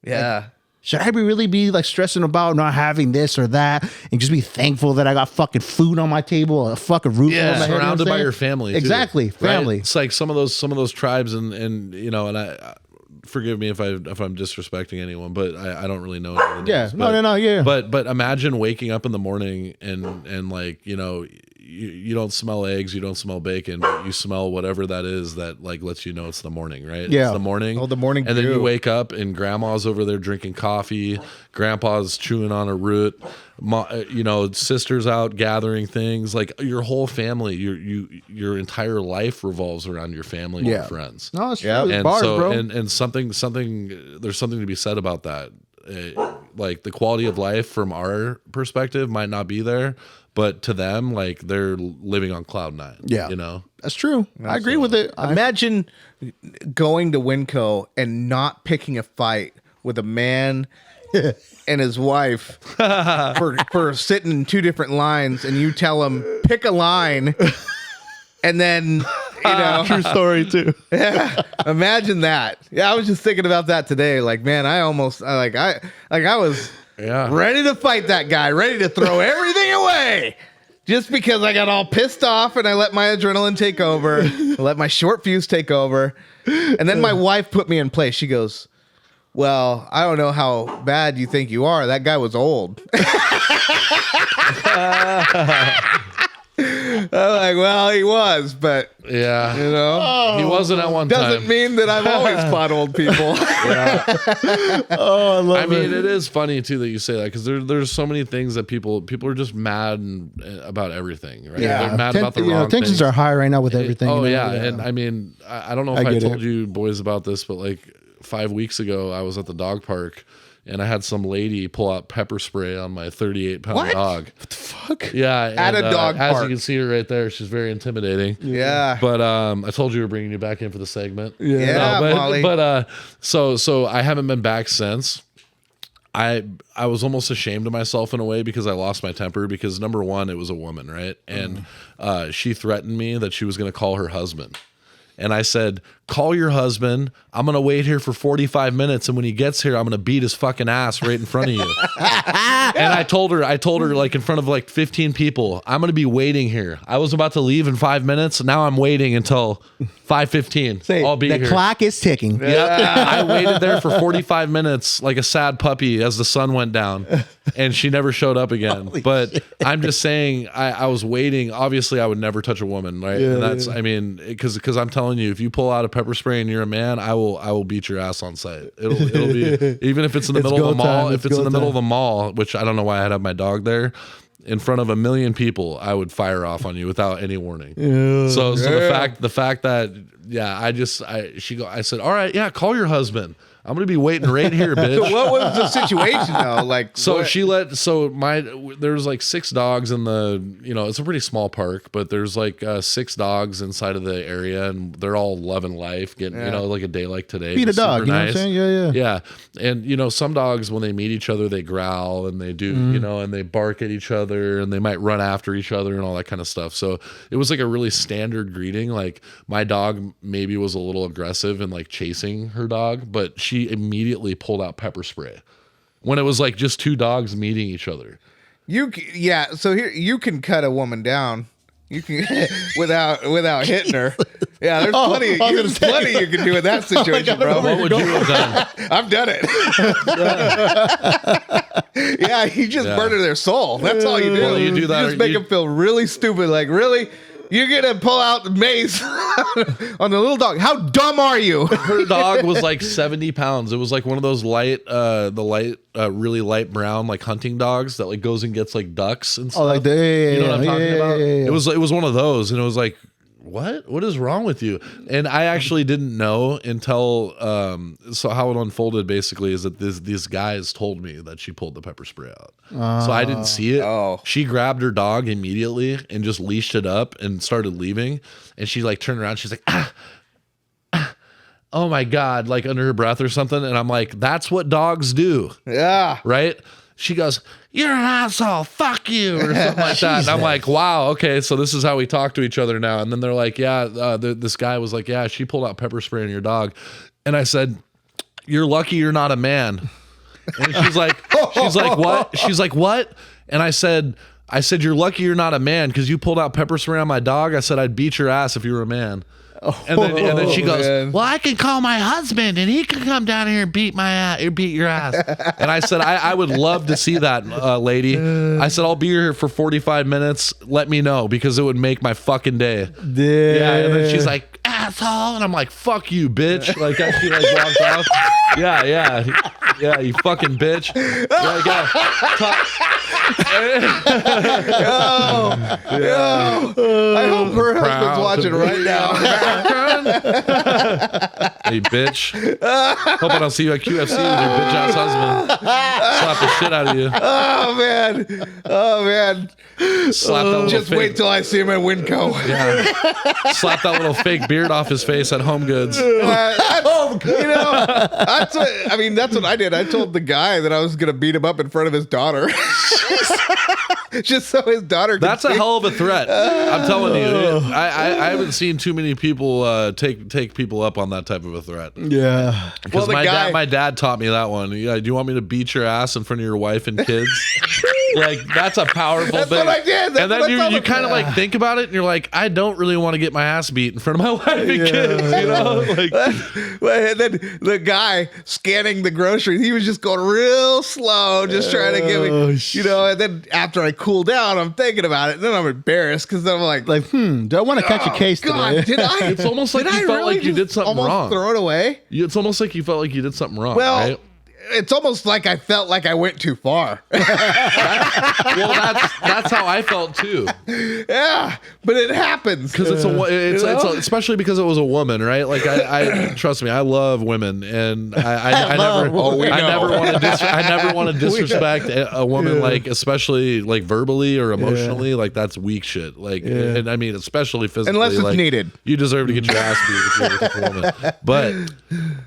Yeah. should I really be like stressing about not having this or that and just be thankful that I got fucking food on my table, a fucking roof over my head? You know what I'm Surrounded by saying? your family. too, Exactly. right? Family. It's like some of those tribes and I forgive me if I'm disrespecting anyone, but I don't really know any of the Yeah. names, No. Yeah. But imagine waking up in the morning and like, you don't smell eggs, you don't smell bacon, but you smell whatever that is that like lets you know it's the morning, right? Yeah. It's the morning. Oh, the morning And then you dew. wake up and grandma's over there drinking coffee, grandpa's chewing on a root, sisters out gathering things. Like your whole family, your entire life revolves around your family and your friends. No, it's true. Yeah. It's And bars, so bro. and something there's something to be said about that. Like the quality of life from our perspective might not be there, but to them, like they're living on cloud nine. Yeah. That's true. I agree with it. Imagine going to Winco and not picking a fight with a man and his wife for sitting in two different lines, and you tell him pick a line, and then True story too. yeah, imagine that. Yeah, I was just thinking about that today. Like, man, I was Yeah. ready to fight that guy, ready to throw everything away. Just because I got all pissed off and I let my adrenaline take over, I let my short fuse take over. And then my wife put me in place. She goes, well, I don't know how bad you think you are. That guy was old. I'm like, well, he was, but Yeah. he wasn't at one doesn't time. mean that I've always fought old people. Oh, I love I mean, it is funny too that you say that because there's so many things that people are just mad about everything, right? They're mad about the wrong tensions things. are high right now with everything. Oh you know? yeah. And I mean, I don't know if I I get told it. you boys about this, but like 5 weeks ago, I was at the dog park and I had some lady pull out pepper spray on my 38-pound What? dog. Fuck. Yeah, At and, a dog as park. you can see her right there, she's very intimidating. Yeah. But I told you we were bringing you back in for the segment. Yeah, Molly. But so I haven't been back since. I was almost ashamed of myself in a way because I lost my temper because number one, it was a woman, right? And she threatened me that she was going to call her husband. And I said, call your husband. I'm going to wait here for 45 minutes. And when he gets here, I'm going to beat his fucking ass right in front of you. And I told her like in front of like 15 people, I'm going to be waiting here. I was about to leave in 5 minutes. Now I'm waiting until 5:15. I'll be the here. clock is ticking. Yep. I waited there for 45 minutes like a sad puppy as the sun went down and she never showed up again. But I'm just saying I was waiting. Obviously I would never touch a woman, right? Yeah, and that's I mean, because I'm telling you, if you pull out a pepper spray and you're a man, I will beat your ass on sight. It'll be even if it's in the It's middle of the go mall, time. if It's it's in go the middle of time. the mall, which I don't know why I had my dog there. In front of 1 million people, I would fire off on you without any warning. So the fact that I said, all right, yeah, call your husband. I'm gonna be waiting right here, bitch. What was the situation though? Like, So what- there's like 6 dogs in the, it's a pretty small park, but there's like 6 dogs inside of the area and they're all loving life, getting, like a day like today. Feed a just dog, super you know what I'm saying? Yeah. Yeah. And, some dogs, when they meet each other, they growl and they do, and they bark at each other and they might run after each other and all that kind of stuff. So it was like a really standard greeting. Like my dog maybe was a little aggressive and like chasing her dog, but she immediately pulled out pepper spray when it was like just 2 dogs meeting each other. So here you can cut a woman down. You can without hitting her. Yeah, there's plenty you can do in that situation, bro. What would you have done? I've done it. Yeah, you just murder their soul. That's all you do. Well, you do that You just or make you- them feel really stupid. Like, really? You're gonna pull out the mace on the little dog. How dumb are you? Her dog was like 70 pounds. It was like one of those really light brown like hunting dogs that like goes and gets like ducks and stuff. Oh, like you know what I'm talking about? yeah. It was one of those, and it was like, what is wrong with you? And I actually didn't know until so how it unfolded basically is that these guys told me that she pulled the pepper spray out. So I didn't see it. Oh. She grabbed her dog immediately and just leashed it up and started leaving, and she like turned around, she's like oh my God, like under her breath or something. And I'm like, that's what dogs do. Yeah. Right? She goes, you're an asshole, fuck you, or something like that. And I'm like, wow, okay, so this is how we talk to each other now. And then they're like, yeah, this guy was like, yeah, she pulled out pepper spray on your dog. And I said, you're lucky you're not a man. And she's like, what? She's like, what? And I said, you're lucky you're not a man because you pulled out pepper spray on my dog. I said, I'd beat your ass if you were a man. And then she goes, man. well, I can call my husband and he can come down here and beat my ass, or beat your ass. And I said, I would love to see that, lady. I said, I'll be here for 45 minutes. Let me know because it would make my fucking day. Yeah. And then she's like, asshole. And I'm like, fuck you, bitch. Like, she like walked off. Yeah, you fucking bitch. I hope her husband's watching right now. Hey, bitch. Hoping I'll see you at QFC with your bitch ass husband. Slap the shit out of you. Oh man. Slap that little Just fake, wait till I see him at Winco. yeah. Slap that little fake beard off his face at Home Goods. That's what I did. I told the guy that I was gonna beat him up in front of his daughter. Just so his daughter could That's a hell of a threat. I'm telling you. I haven't seen too many people take people up on that type of a threat. Yeah. Because Well, my dad taught me that one. Yeah, do you want me to beat your ass in front of your wife and kids? Like, that's a powerful That's thing. what I did. That's And then what I told you him. kind of like think about it and you're like, I don't really want to get my ass beat in front of my wife and kids, you know? Like, And then the guy scanning the groceries, he was just going real slow, just trying to give me, and then after I cool down, I'm thinking about it, and then I'm embarrassed because I'm like, do I want to catch a case God, today? did I? it's almost like did you I felt really like you did just something almost wrong. throw it away? It's almost like you felt like you did something wrong, Well, right? it's almost like I felt like I went too far. Well, that's how I felt too. Yeah, but it happens Because it's especially because it was a woman, right? Like I trust me, I love women, and I never want to disrespect a woman, like especially like verbally or emotionally. Like that's weak shit. Like, and I mean especially physically, Unless it's like, needed. You deserve to get your ass beat if you're with a woman. But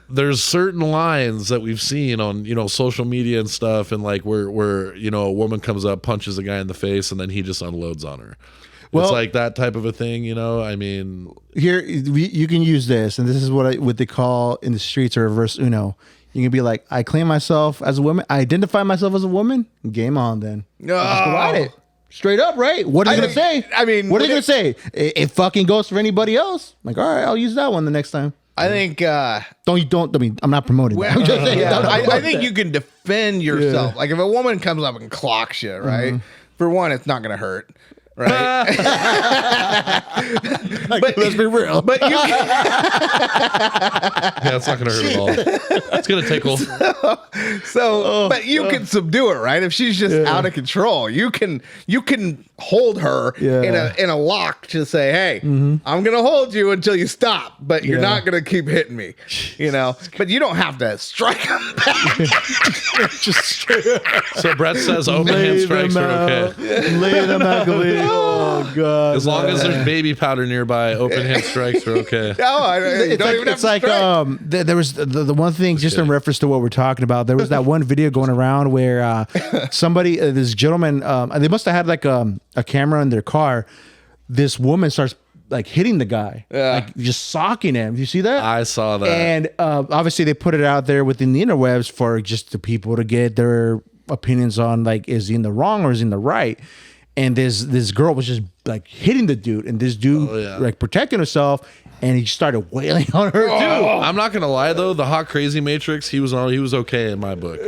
there's certain lines that we've seen on social media and stuff, and like where a woman comes up, punches a guy in the face, and then he just unloads on her. Well, it's like that type of a thing, I mean, Here, you can use this, and this is what they call in the streets a reverse Uno. You can be like, I claim myself as a woman. I identify myself as a woman. Game on, then. No. Just provide it. Straight up, right? What are they gonna say? I mean, what are they gonna say? It fucking goes for anybody else. I'm like, all right, I'll use that one the next time. I think don't. I mean, I'm not promoting that. I'm just saying, I think you can defend yourself. Like if a woman comes up and clocks you, right? For one, it's not gonna hurt. Right, but let's be real. But you can, yeah, it's not gonna hurt at all. It's gonna tickle. But you can subdue her, right? If she's just out of control, you can hold her in a lock to say, "Hey, I'm gonna hold you until you stop, but you're not gonna keep hitting me," But you don't have to strike them back. Just straight up. So Brett says open hand strikes are okay. Lay them out, oh god! As long as there's baby powder nearby, open hand strikes are okay. No, you don't even have it's to like strike. there was the one thing just in reference to what we're talking about. There was that one video going around where somebody, this gentleman, they must have had like a camera in their car. This woman starts like hitting the guy, like just socking him. You see that? I saw that. And obviously they put it out there within the interwebs for just the people to get their opinions on like, is he in the wrong or is he in the right? And this girl was just like hitting the dude, and this dude like protecting herself, and he started wailing on her too. I'm not gonna lie though, the hot crazy Matrix, he was okay in my book.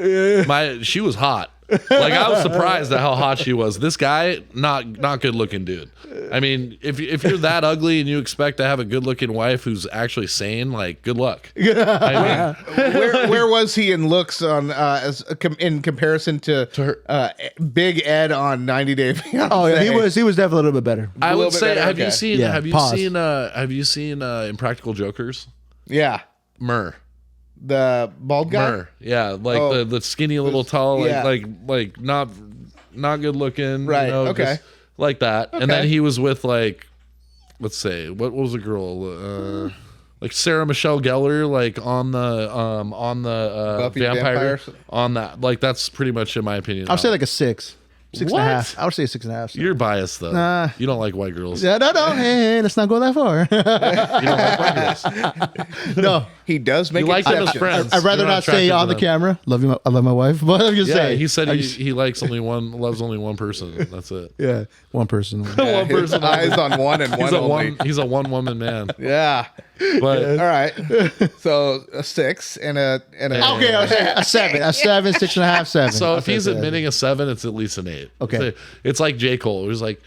She was hot. Like I was surprised at how hot she was. This guy, not good looking dude. I mean, if you're that ugly and you expect to have a good looking wife who's actually sane, like good luck. I mean, Where was he in looks on in comparison to her. Big Ed on 90 Day Fiancé? Oh yeah, he was definitely a little bit better. I little would bit say, better, have okay. you seen Yeah, have you seen Impractical Jokers? Yeah, Murr. the bald guy. Murr. Yeah, like Oh. the skinny little tall, like Yeah. like not good looking. Right, You know, okay. just like that. And Okay. then he was with like, let's say, what was the girl? Like Sarah Michelle Gellar, like on the Buffy vampire Vampires? on that. Like that's pretty much in my opinion. I'll say like a 6. 6.5. What? I would say 6.5. You're biased though. Nah. You don't like white girls. Yeah, no, hey, let's not go that far. You don't like white girls. No, He does make You like them as exceptions. friends. I'd rather You're not say attracted to on the them. camera. I love my wife, but I'm just Yeah, saying. he said he loves only one person. That's it. Yeah, one person. One His person. eyes on one and He's one a only. he's a one woman man. Yeah. But All right. So a 6 and a Okay, I was saying a 7, 6.5, 7. so I'll if say he's that. admitting a 7, it's at least an 8. Okay. It's like J. Cole. It was like,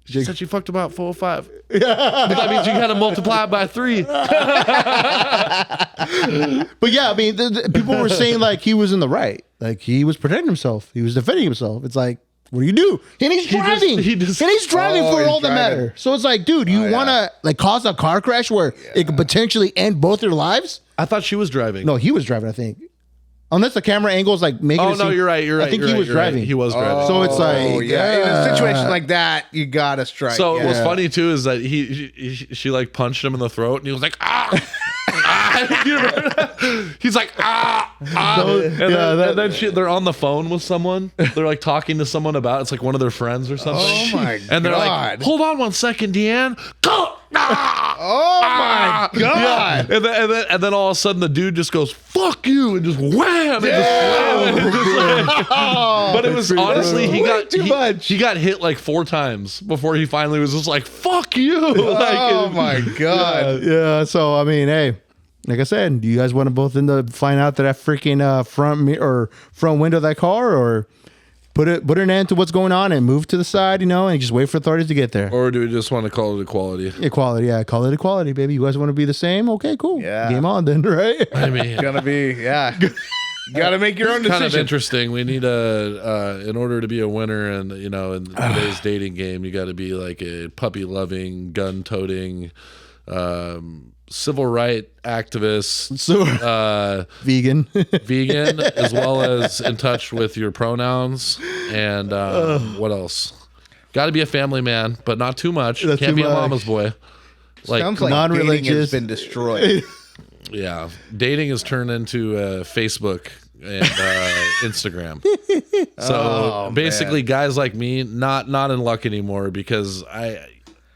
she said she fucked about 4 or 5. But that means you got to multiply it by 3. But yeah, I mean, people were saying like he was in the right, like he was protecting himself, he was defending himself. It's like, what do you do? And he's driving. he just- and he's driving Oh, for he's all that driving. matter. So it's like, dude, you yeah. want to like cause a car crash where it could potentially end both your lives? I thought she was driving. No, he was driving. I think, unless the camera angles like making. Oh it no, seem- you're right. You're right. I think you're he right, was you're right. driving. He was driving. So it's like, Oh yeah. In a situation like that, you gotta strike. So yeah. what's funny too is that she like punched him in the throat and he was like ah. You remember that? He's like and then they're on the phone with someone. They're like talking to someone about it's like one of their friends or something. Oh my And they're God. like, hold on 1 second, Deanne. Go. Oh my God. And then all of a sudden the dude just goes fuck you and just wham and just slam it. And just like, but it was honestly he got hit like 4 times before he finally was just like fuck you. Oh my God. yeah. So I mean, hey, like I said, do you guys want to both end up find out that freaking front window of that car, or put an end to what's going on and move to the side, and just wait for authorities to get there? Or do we just want to call it equality? Equality, yeah, call it equality, baby. You guys want to be the same? Okay, cool. Yeah. Game on then, right? I mean, Gonna be You gotta make your own kind of decision. interesting. We need in order to be a winner and in today's dating game, you got to be like a puppy loving, gun toting, civil right activist, So vegan. vegan, as well as in touch with your pronouns and what else? Got to be a family man, but not too much. Not Can't too be a much. mama's boy. Like, Sounds like non-religious. dating has been destroyed. yeah, dating has turned into Facebook and Instagram. So Oh, basically, guys like me not in luck anymore because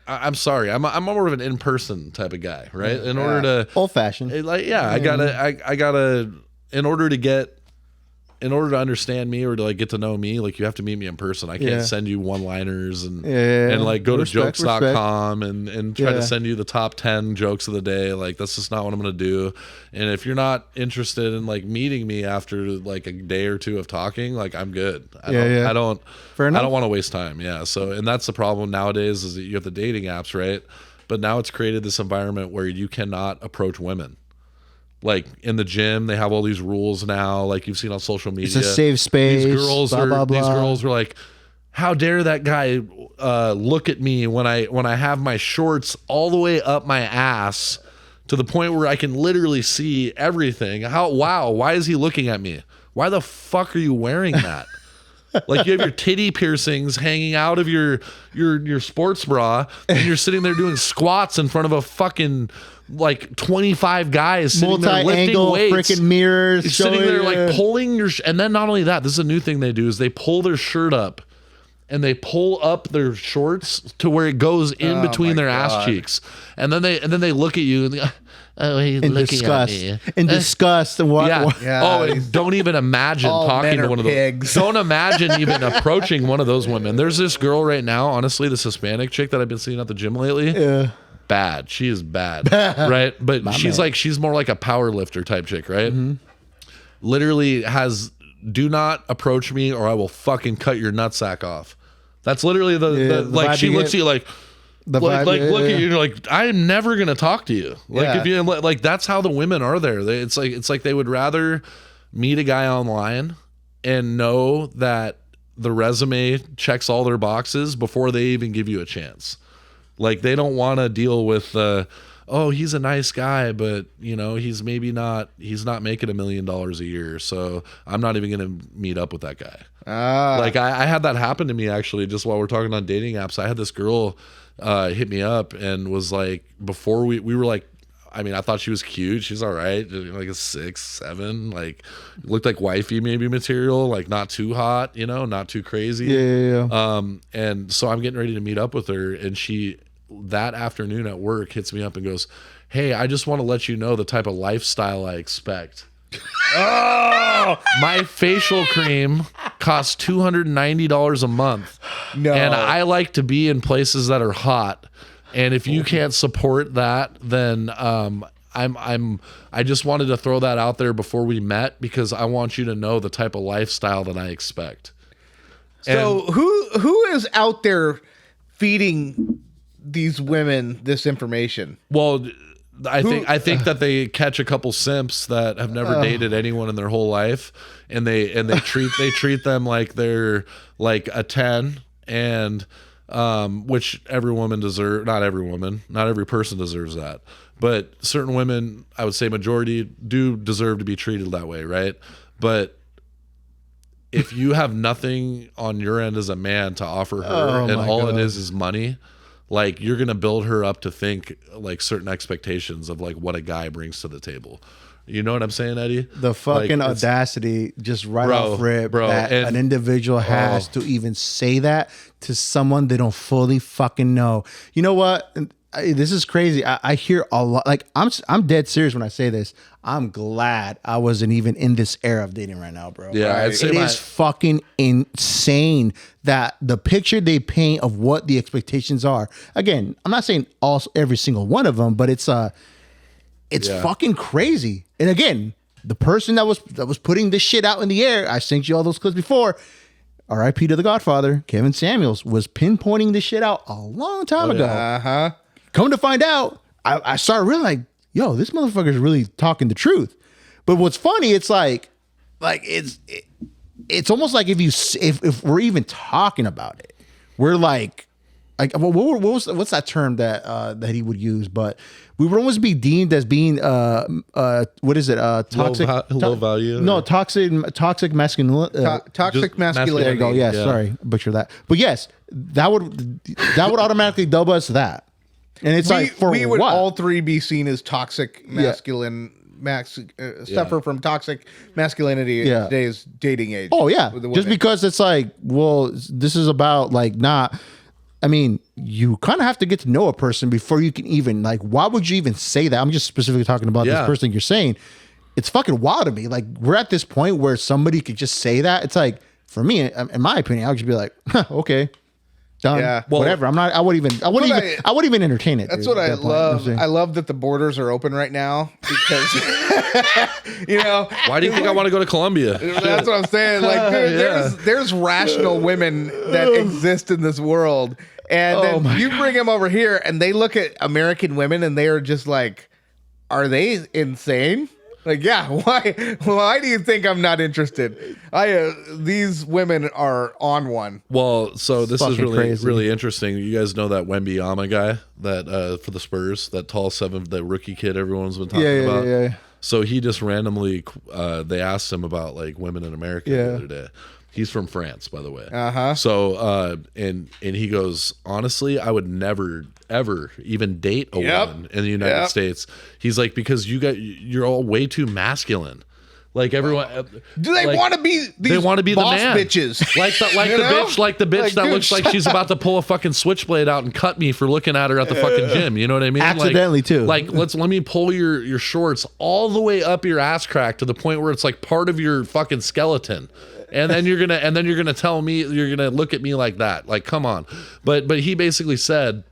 I'm sorry, I'm more of an in-person type of guy, right? In order to Old fashioned. I gotta in order to understand me or to like get to know me, like you have to meet me in person. I can't Yeah. send you one-liners and Yeah. like go Respect, to jokes.com and try Yeah. to send you the top 10 jokes of the day. Like that's just not what I'm going to do. And if you're not interested in like meeting me after like a day or two of talking, like I'm good. I don't Fair enough. want to waste time. Yeah. So, and that's the problem nowadays is that you have the dating apps, right? But now it's created this environment where you cannot approach women. Like in the gym, they have all these rules now. Like you've seen on social media, It's a safe space. These girls blah, blah, blah. These girls were like, "How dare that guy look at me when I have my shorts all the way up my ass to the point where I can literally see everything? Why is he looking at me? Why the fuck are you wearing that?" Like you have your titty piercings hanging out of your sports bra, and you're sitting there doing squats in front of a fucking like 25 guys sitting there lifting Multi-angle weights. freaking mirrors. You're sitting there showing- like pulling your and then not only that, this is a new thing they do is they pull their shirt up and they pull up their shorts to where it goes in between their ass cheeks, and then they look at you and they, oh, he's in looking disgust. at me. In disgust. And what? Yeah. Yeah, Oh, and don't even imagine all talking men to are one of pigs. those. Don't imagine even approaching one of those women. There's this girl right now, honestly, this Hispanic chick that I've been seeing at the gym lately. Yeah. Bad. She is bad. Right? But she's more like a power lifter type chick, right? Literally has do not approach me or I will fucking cut your nutsack off. That's literally the like, she looks at you like, look at you, and you're like, I am never gonna talk to you. Like if you like, that's how the women are there. It's like they would rather meet a guy online and know that the resume checks all their boxes before they even give you a chance. Like they don't want to deal with oh, he's a nice guy, but you know, he's not making $1 million a year, so I'm not even gonna meet up with that guy. Like I had that happen to me actually, just while we're talking on dating apps. I had this girl hit me up and was like, before we were like, I mean, I thought she was cute. She's all right, like a 6, 7, like looked like wifey maybe material, like not too hot, you know, not too crazy. Yeah. And so I'm getting ready to meet up with her, and she that afternoon at work hits me up and goes, "Hey, I just want to let you know the type of lifestyle I expect." Oh, my facial cream costs $290 a month. No, and I like to be in places that are hot. And if you can't support that, then I just wanted to throw that out there before we met, because I want you to know the type of lifestyle that I expect. So who is out there feeding these women this information? Well, I think that they catch a couple simps that have never dated anyone in their whole life, and they treat them like they're like a 10, and which every woman deserves. Not every person deserves that, but certain women, I would say majority, do deserve to be treated that way, right? But if you have nothing on your end as a man to offer her, and all it is money, like you're gonna build her up to think like certain expectations of like what a guy brings to the table. You know what I'm saying, Eddie? The fucking audacity, just right off rip, that an individual has to even say that to someone they don't fully fucking know. You know what? This is crazy. I hear a lot. Like I'm dead serious when I say this. I'm glad I wasn't even in this era of dating right now, bro. Yeah, right? It is fucking insane that the picture they paint of what the expectations are. Again, I'm not saying every single one of them, but it's fucking crazy. And again, the person that was putting this shit out in the air, I sent you all those clips before. R.I.P. to the Godfather, Kevin Samuels, was pinpointing this shit out a long time ago. Come to find out, I started realizing, yo, this motherfucker is really talking the truth. But what's funny, it's like it's almost like if we're even talking about it, we're like what's that term that he would use? But we would almost be deemed as being what is it? Toxic, low value. No, toxic masculinity. Toxic masculinity. There you go. Yes, sorry, butcher that. But yes, that would automatically dub us that. And it's we would all three be seen as toxic masculine. Suffer from toxic masculinity in today's dating age. Oh yeah, just because it's like, well, this is about like not. I mean, you kind of have to get to know a person before you can even like. Why would you even say that? I'm just specifically talking about this person you're saying. It's fucking wild to me. Like we're at this point where somebody could just say that. It's like, for me, in my opinion, I would just be like, huh, okay. Done. Yeah, well, whatever. I'm not. I wouldn't even entertain it. That's what I love. I love that the borders are open right now because you know. Why do you think I want to go to Colombia? That's what I'm saying. Like, there's rational women that exist in this world, and then you bring them over here, and they look at American women, and they are just like, are they insane? Like, yeah, why do you think I'm not interested? These women are on one. Well, so this is really interesting. You guys know that Wembanyama guy that for the Spurs, that tall 7, the rookie kid everyone's been talking about. Yeah. So he just randomly they asked him about like women in America the other day. He's from France, by the way. So and he goes, honestly, I would never ever even date a woman in the United States. He's like, because you're all way too masculine. Like everyone, do they want to be? They want to be boss the man, bitches, like the bitch that looks like she's about to pull a fucking switchblade out and cut me for looking at her at the fucking gym. You know what I mean? Accidentally too. Like let me pull your shorts all the way up your ass crack to the point where it's like part of your fucking skeleton. And then you're gonna tell me, you're gonna look at me like that. Like, come on. But he basically said,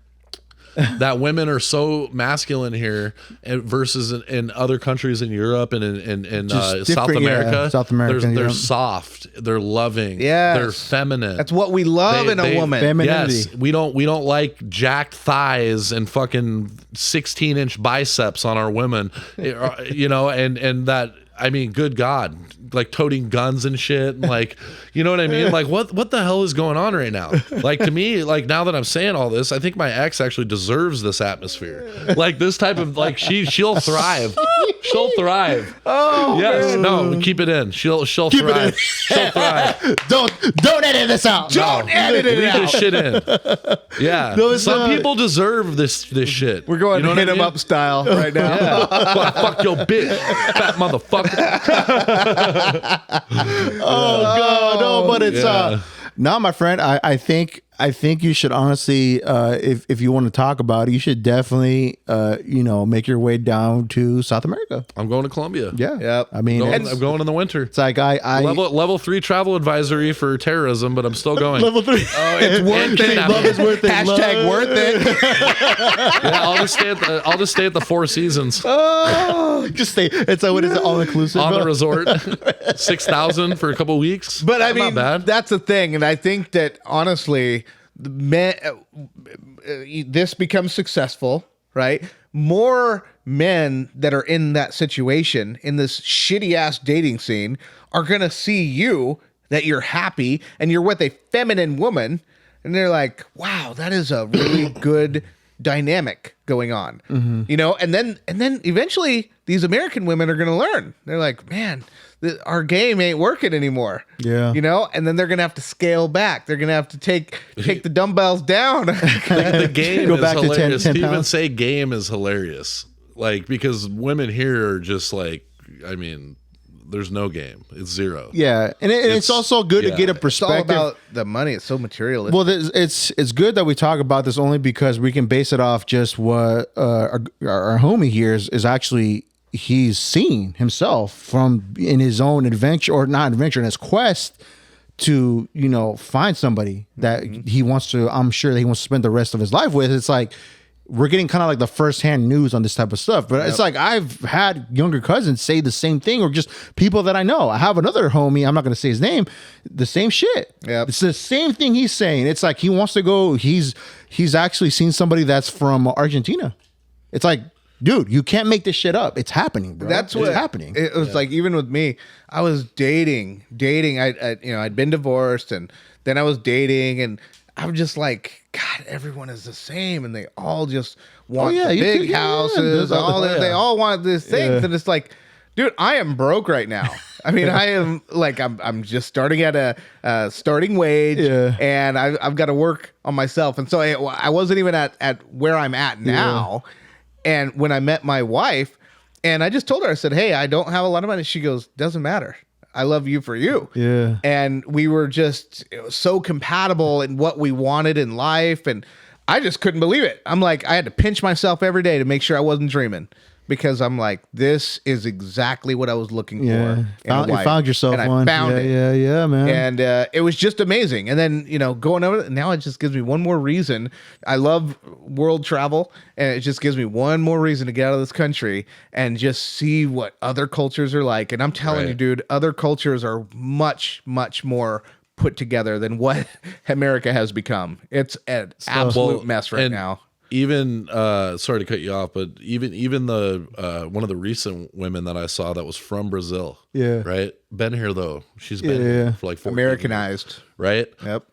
that women are so masculine here versus in other countries in Europe and in South different, America. South America, they're yeah. soft, they're loving, Yes. they're feminine. That's what we love in a woman. Femininity. Yes, we don't like jacked thighs and fucking 16-inch biceps on our women, you know, and that. I mean, good God, like toting guns and shit. And like, you know what I mean? Like, what the hell is going on right now? Like, to me, like, now that I'm saying all this, I think my ex actually deserves this atmosphere. Like, this type of, like, she'll thrive. She'll thrive. Oh, yes. man. No, keep it in. She'll Keep thrive. it in. She'll thrive. Don't edit this out. Don't edit it Leave out. this shit in. Yeah. No, it's Some not. people deserve this shit. We're going You know hit what I him mean? up style right now. Yeah. fuck your bitch, fat motherfucker. Oh god, no, but it's Yeah. no, my friend. I think you should honestly, if you want to talk about it, you should definitely, make your way down to South America. I'm going to Colombia. Yeah, Yep. I mean, I'm going in the winter. it's like I Level 3 travel advisory for terrorism, but I'm still going. level 3. Oh, it's worth it. Love is worth it. Hashtag worth it. Yeah, I'll just stay at the Four Seasons Just say it's what is it, all inclusive on the resort. 6,000 for a couple weeks. But I Not mean, bad. that's the thing, and I think that honestly, the men, this becomes successful, right? More men that are in that situation, in this shitty ass dating scene, are gonna see you that you're happy and you're with a feminine woman, and they're like, "Wow, that is a really good dynamic going on," you know. And then eventually, these American women are gonna learn. They're like, "Man, our game ain't working anymore." Yeah. You know, and then they're gonna have to scale back. They're gonna have to take the dumbbells down. The game Go is back to 10 hilarious. To even pounds. say game is hilarious. Like, because women here are just like, I mean, there's no game. It's zero. Yeah, and it's also good to get a yeah. It's all perspective. about the money. It's so materialistic. Well, it's good that we talk about this only because we can base it off just what our homie here is actually he's seen himself from in his own adventure or not adventure in his quest to find somebody that he wants to. I'm sure that he wants to spend the rest of his life with. It's like we're getting kind of like the firsthand news on this type of stuff. But it's like I've had younger cousins say the same thing, or just people that I know. I have another homie, I'm not going to say his name, the same shit. Yep. It's the same thing he's saying. It's like he wants to go, he's actually seen somebody that's from Argentina. It's like, dude, you can't make this shit up. It's happening, bro. That's what's what happening. It was like, even with me, I was dating. I'd been divorced, and then I was dating, and I'm just like, God, everyone is the same, and they all just want yeah, the you big too, yeah, houses. yeah. All Yeah. they all want these things, Yeah. and it's like, dude, I am broke right now. I mean, I am like, I'm just starting at a starting wage, Yeah. and I've got to work on myself, and so I wasn't even at where I'm at now. And when I met my wife, and I just told her, I said, "Hey, I don't have a lot of money." She goes, "Doesn't matter. I love you for you." Yeah. And we were just so compatible in what we wanted in life, and I just couldn't believe it. I'm like, I had to pinch myself every day to make sure I wasn't dreaming, because I'm like, this is exactly what I was looking Yeah. for. in a You wife. found yourself and one. I found it. Yeah, man. And it was just amazing. And then, going over it, now it just gives me one more reason. I love world travel, and it just gives me one more reason to get out of this country and just see what other cultures are like. And I'm telling you, Right. dude, other cultures are much, much more put together than what America has become. It's an absolute mess right and now. Even sorry to cut you off, but even the one of the recent women that I saw that was from Brazil, Yeah. right, been here though. She's been Yeah. here for like 14 years, Americanized. right? Yep.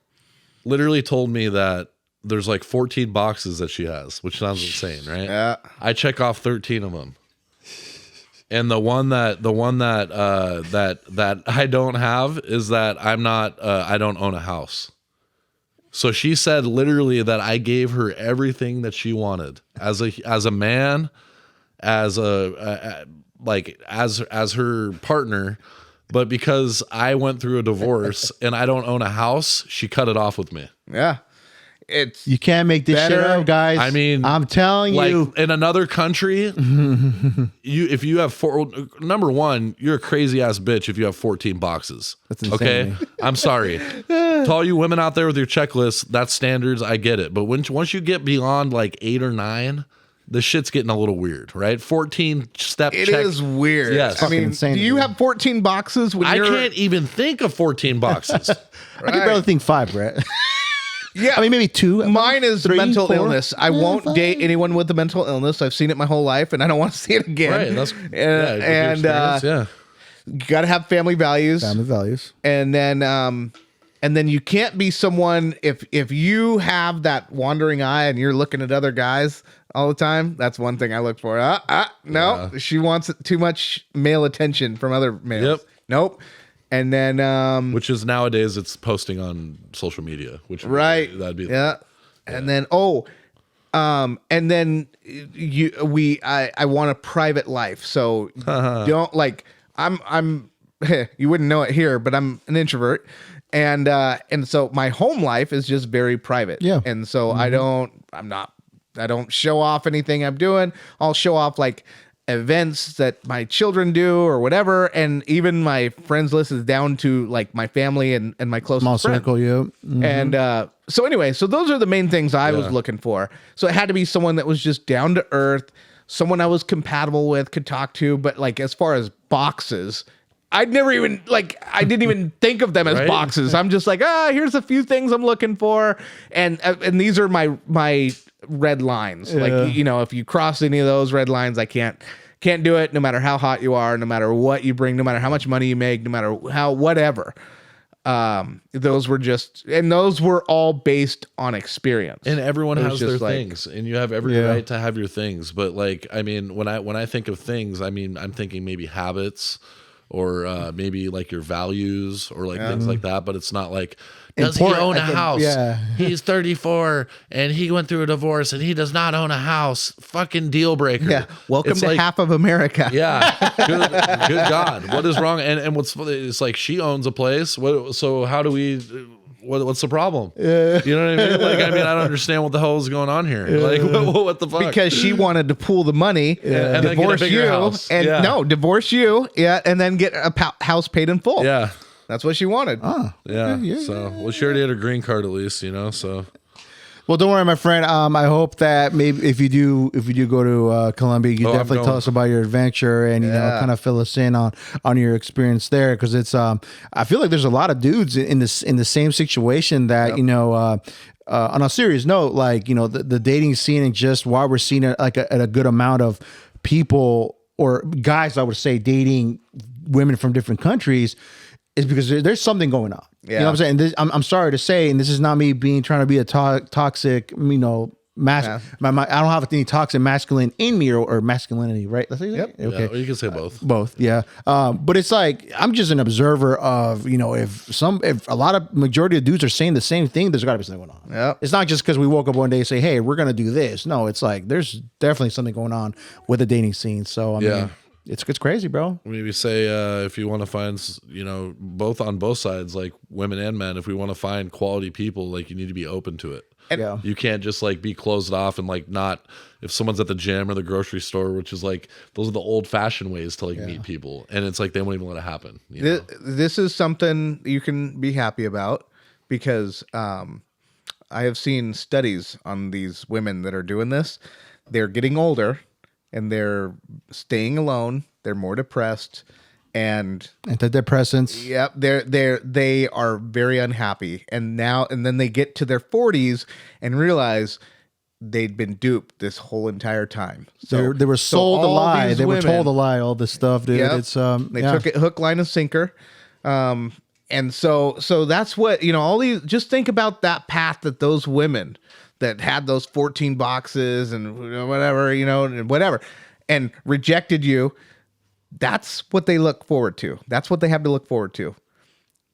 Literally told me that there's like 14 boxes that she has, which sounds insane, right? Yeah. I check off 13 of them. And the one that I don't have is that I don't own a house. So she said literally that I gave her everything that she wanted as a man, as her partner, but because I went through a divorce and I don't own a house, she cut it off with me. Yeah. It's You can't make this shit Better. up, guys. I mean, I'm telling Like you. in another country, if you have number one, you're a crazy ass bitch if you have 14 boxes. That's insane okay. to me. I'm sorry. to all you women out there with your checklists, that's standards. I get it. But once you get beyond like 8 or 9, the shit's getting a little weird, right? 14 step check. It is weird. Yes. I mean, insane do to you me. have 14 boxes when I you're... can't even think of 14 boxes. I can barely think 5, Brett. Yeah. I mean, maybe 2. Mine is 3, mental 4. illness. I won't 5. date anyone with a mental illness. I've seen it my whole life, and I don't want to see it again. Right. That's and yeah. you got to have family values. Family values. And then you can't be someone if you have that wandering eye and you're looking at other guys all the time. That's one thing I look for. No, she wants too much male attention from other males. Yep. Nope. And then Which is nowadays it's posting on social media, which right. that'd be yeah. And then and then I want a private life. So don't like I'm you wouldn't know it here, but I'm an introvert. And so my home life is just very private. Yeah. And so I don't show off anything I'm doing. I'll show off like events that my children do or whatever. And even my friends list is down to like my family and my closest Small friends. circle, yeah. Mhm. And so anyway, so those are the main things I was looking for. So it had to be someone that was just down to earth, someone I was compatible with, could talk to. But like as far as boxes, I didn't even think of them as Right? boxes. I'm just like, here's a few things I'm looking for, and these are my red lines. Yeah. Like, you know, if you cross any of those red lines, I can't do it. No matter how hot you are, no matter what you bring, no matter how much money you make, no matter how whatever. Those were all based on experience. And everyone It was has their just like- things, and you have every right to have your things. But like, I mean, when I think of things, I mean, I'm thinking maybe habits, or maybe like your values, or like things like that. But it's not like, does he Important, own a I think, house? yeah. He's 34 and he went through a divorce and he does not own a house. Fucking deal breaker. Yeah. Welcome It's to like, half of America. Yeah. Good God. What is wrong? And what's funny, it's like she owns a place. So how do we, what's the problem? Yeah. You know what I mean? Like, I don't understand what the hell is going on here. Like, what the fuck? Because she wanted to pool the money, And then get a divorce bigger you, house. and Yeah. divorce you, and then get a house paid in full. Yeah. That's what she wanted. Yeah. So, well, she already had her green card at least, you know, so. Well, don't worry, my friend. I hope that maybe if you do go to Colombia, you I'm definitely going. tell us about your adventure and you know kind of fill us in on your experience there, because it's I feel like there's a lot of dudes in the same situation that you know. On a serious note, like, you know, the dating scene, and just why we're seeing it like at a good amount of people or guys, I would say, dating women from different countries, is because there's something going on. You know what I'm saying? This, I'm sorry to say, and this is not me trying to be a toxic, you know, I don't have any toxic masculine in me or masculinity, right? That's what you say? Okay. Yeah, well, you can say both. Both, yeah. But it's like, I'm just an observer of, you know, if a lot of majority of dudes are saying the same thing, there's got to be something going on. Yep. It's not just because we woke up one day and say, hey, we're going to do this. No, it's like, there's definitely something going on with the dating scene. So, I mean, it's crazy, bro. Maybe say if you want to find, you know, on both sides, like women and men, if we want to find quality people, like, you need to be open to it. Yeah. You can't just like be closed off and like not, if someone's at the gym or the grocery store, which is like, those are the old fashioned ways to like meet people. And it's like, they won't even let it happen. You know? This is something you can be happy about, because I have seen studies on these women that are doing this. They're getting older and they're staying alone. They're more depressed. And Antidepressants. yep, they are very unhappy. And then they get to their 40s and realize they'd been duped this whole entire time. So They were sold a all lie. these They were women- told a lie. All this stuff, dude. Yep. It's they took it hook, line, and sinker. And so that's what, you know, all these, just think about that path that those women that had those 14 boxes and whatever, you know, and whatever, and rejected you. That's what they look forward to. That's what they have to look forward to,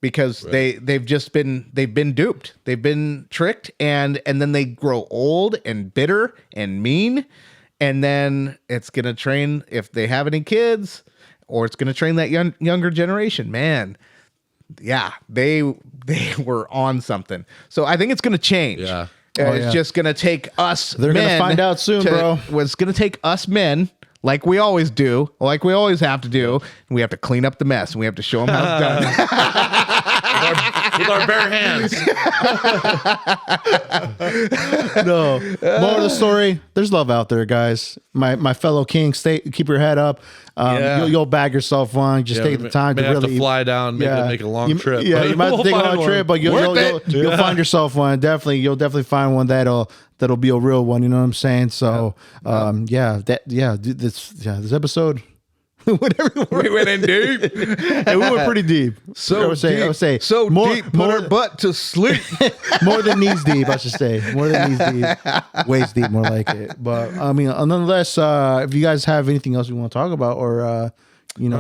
because they've been duped. They've been tricked, and then they grow old and bitter and mean. And then it's going to train, if they have any kids, or it's going to train that younger generation, man. Yeah, they were on something. So I think it's going to change. Yeah. It's just going to take us They're men gonna find out soon, bro. It's going to take us men, like we always do, like we always have to do, and we have to clean up the mess, and we have to show them how it's done. with our bare hands. No. More of the story. There's love out there, guys. My fellow kings, keep your head up. You'll bag yourself one. Just take the time may to have really to fly down, make a long trip. Yeah, but you might have to we'll take a find long one. trip, but you'll find yourself one. Definitely, you'll definitely find one that'll be a real one. You know what I'm saying? So, this episode. Whatever We went in deep. we went pretty deep. So I would say so more, deep, put her butt to sleep. more than knees deep, I should say. More than knees deep, waist deep, more like it. But I mean, nonetheless, if you guys have anything else you want to talk about or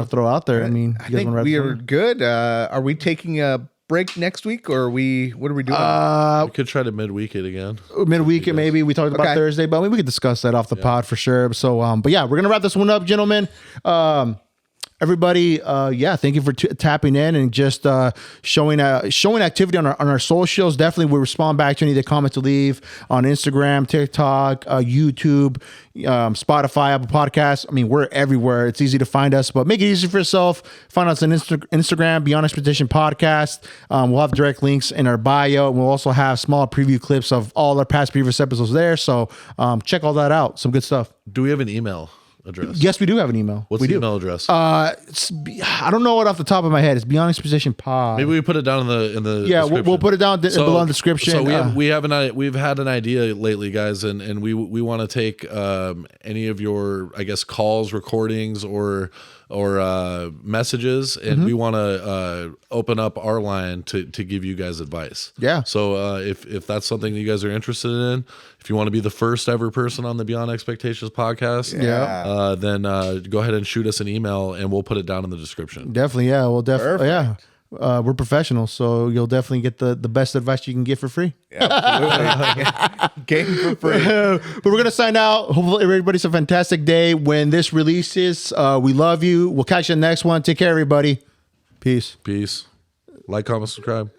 throw out there, I mean, I think we are good. Are we taking a break next week, or what are we doing? We could try to midweek it again. Midweek, maybe we talked about Thursday, but I mean, we could discuss that off the pod for sure. So, but yeah, we're gonna wrap this one up, gentlemen. Everybody, thank you for tapping in and just showing activity on our socials. Definitely, we respond back to any of the comments to leave on Instagram, TikTok, YouTube, Spotify, Apple Podcasts. I mean, we're everywhere. It's easy to find us, but make it easy for yourself. Find us on Instagram, Beyond Expectation Podcast. We'll have direct links in our bio, and we'll also have small preview clips of all our past previous episodes there. So check all that out. Some good stuff. Do we have an email address? Yes, we do have an email. What's the email address? I don't know it off the top of my head. It's Beyond Exposition Pod. Maybe we put it down in the yeah. description. We'll put it down below in the description. So we've had an idea lately, guys, and we want to take any of your, I guess, calls, recordings, or messages, and we want to open up our line to give you guys advice. Yeah. So if that's something that you guys are interested in, if you want to be the first ever person on the Beyond Expectations podcast, then go ahead and shoot us an email, and we'll put it down in the description. Definitely, yeah. We'll definitely, yeah. We're professionals, so you'll definitely get the best advice you can get for free. Absolutely. Game for free. But we're going to sign out. Hopefully everybody's a fantastic day when this releases. We love you. We'll catch you in the next one. Take care, everybody. Peace. Like, comment, subscribe.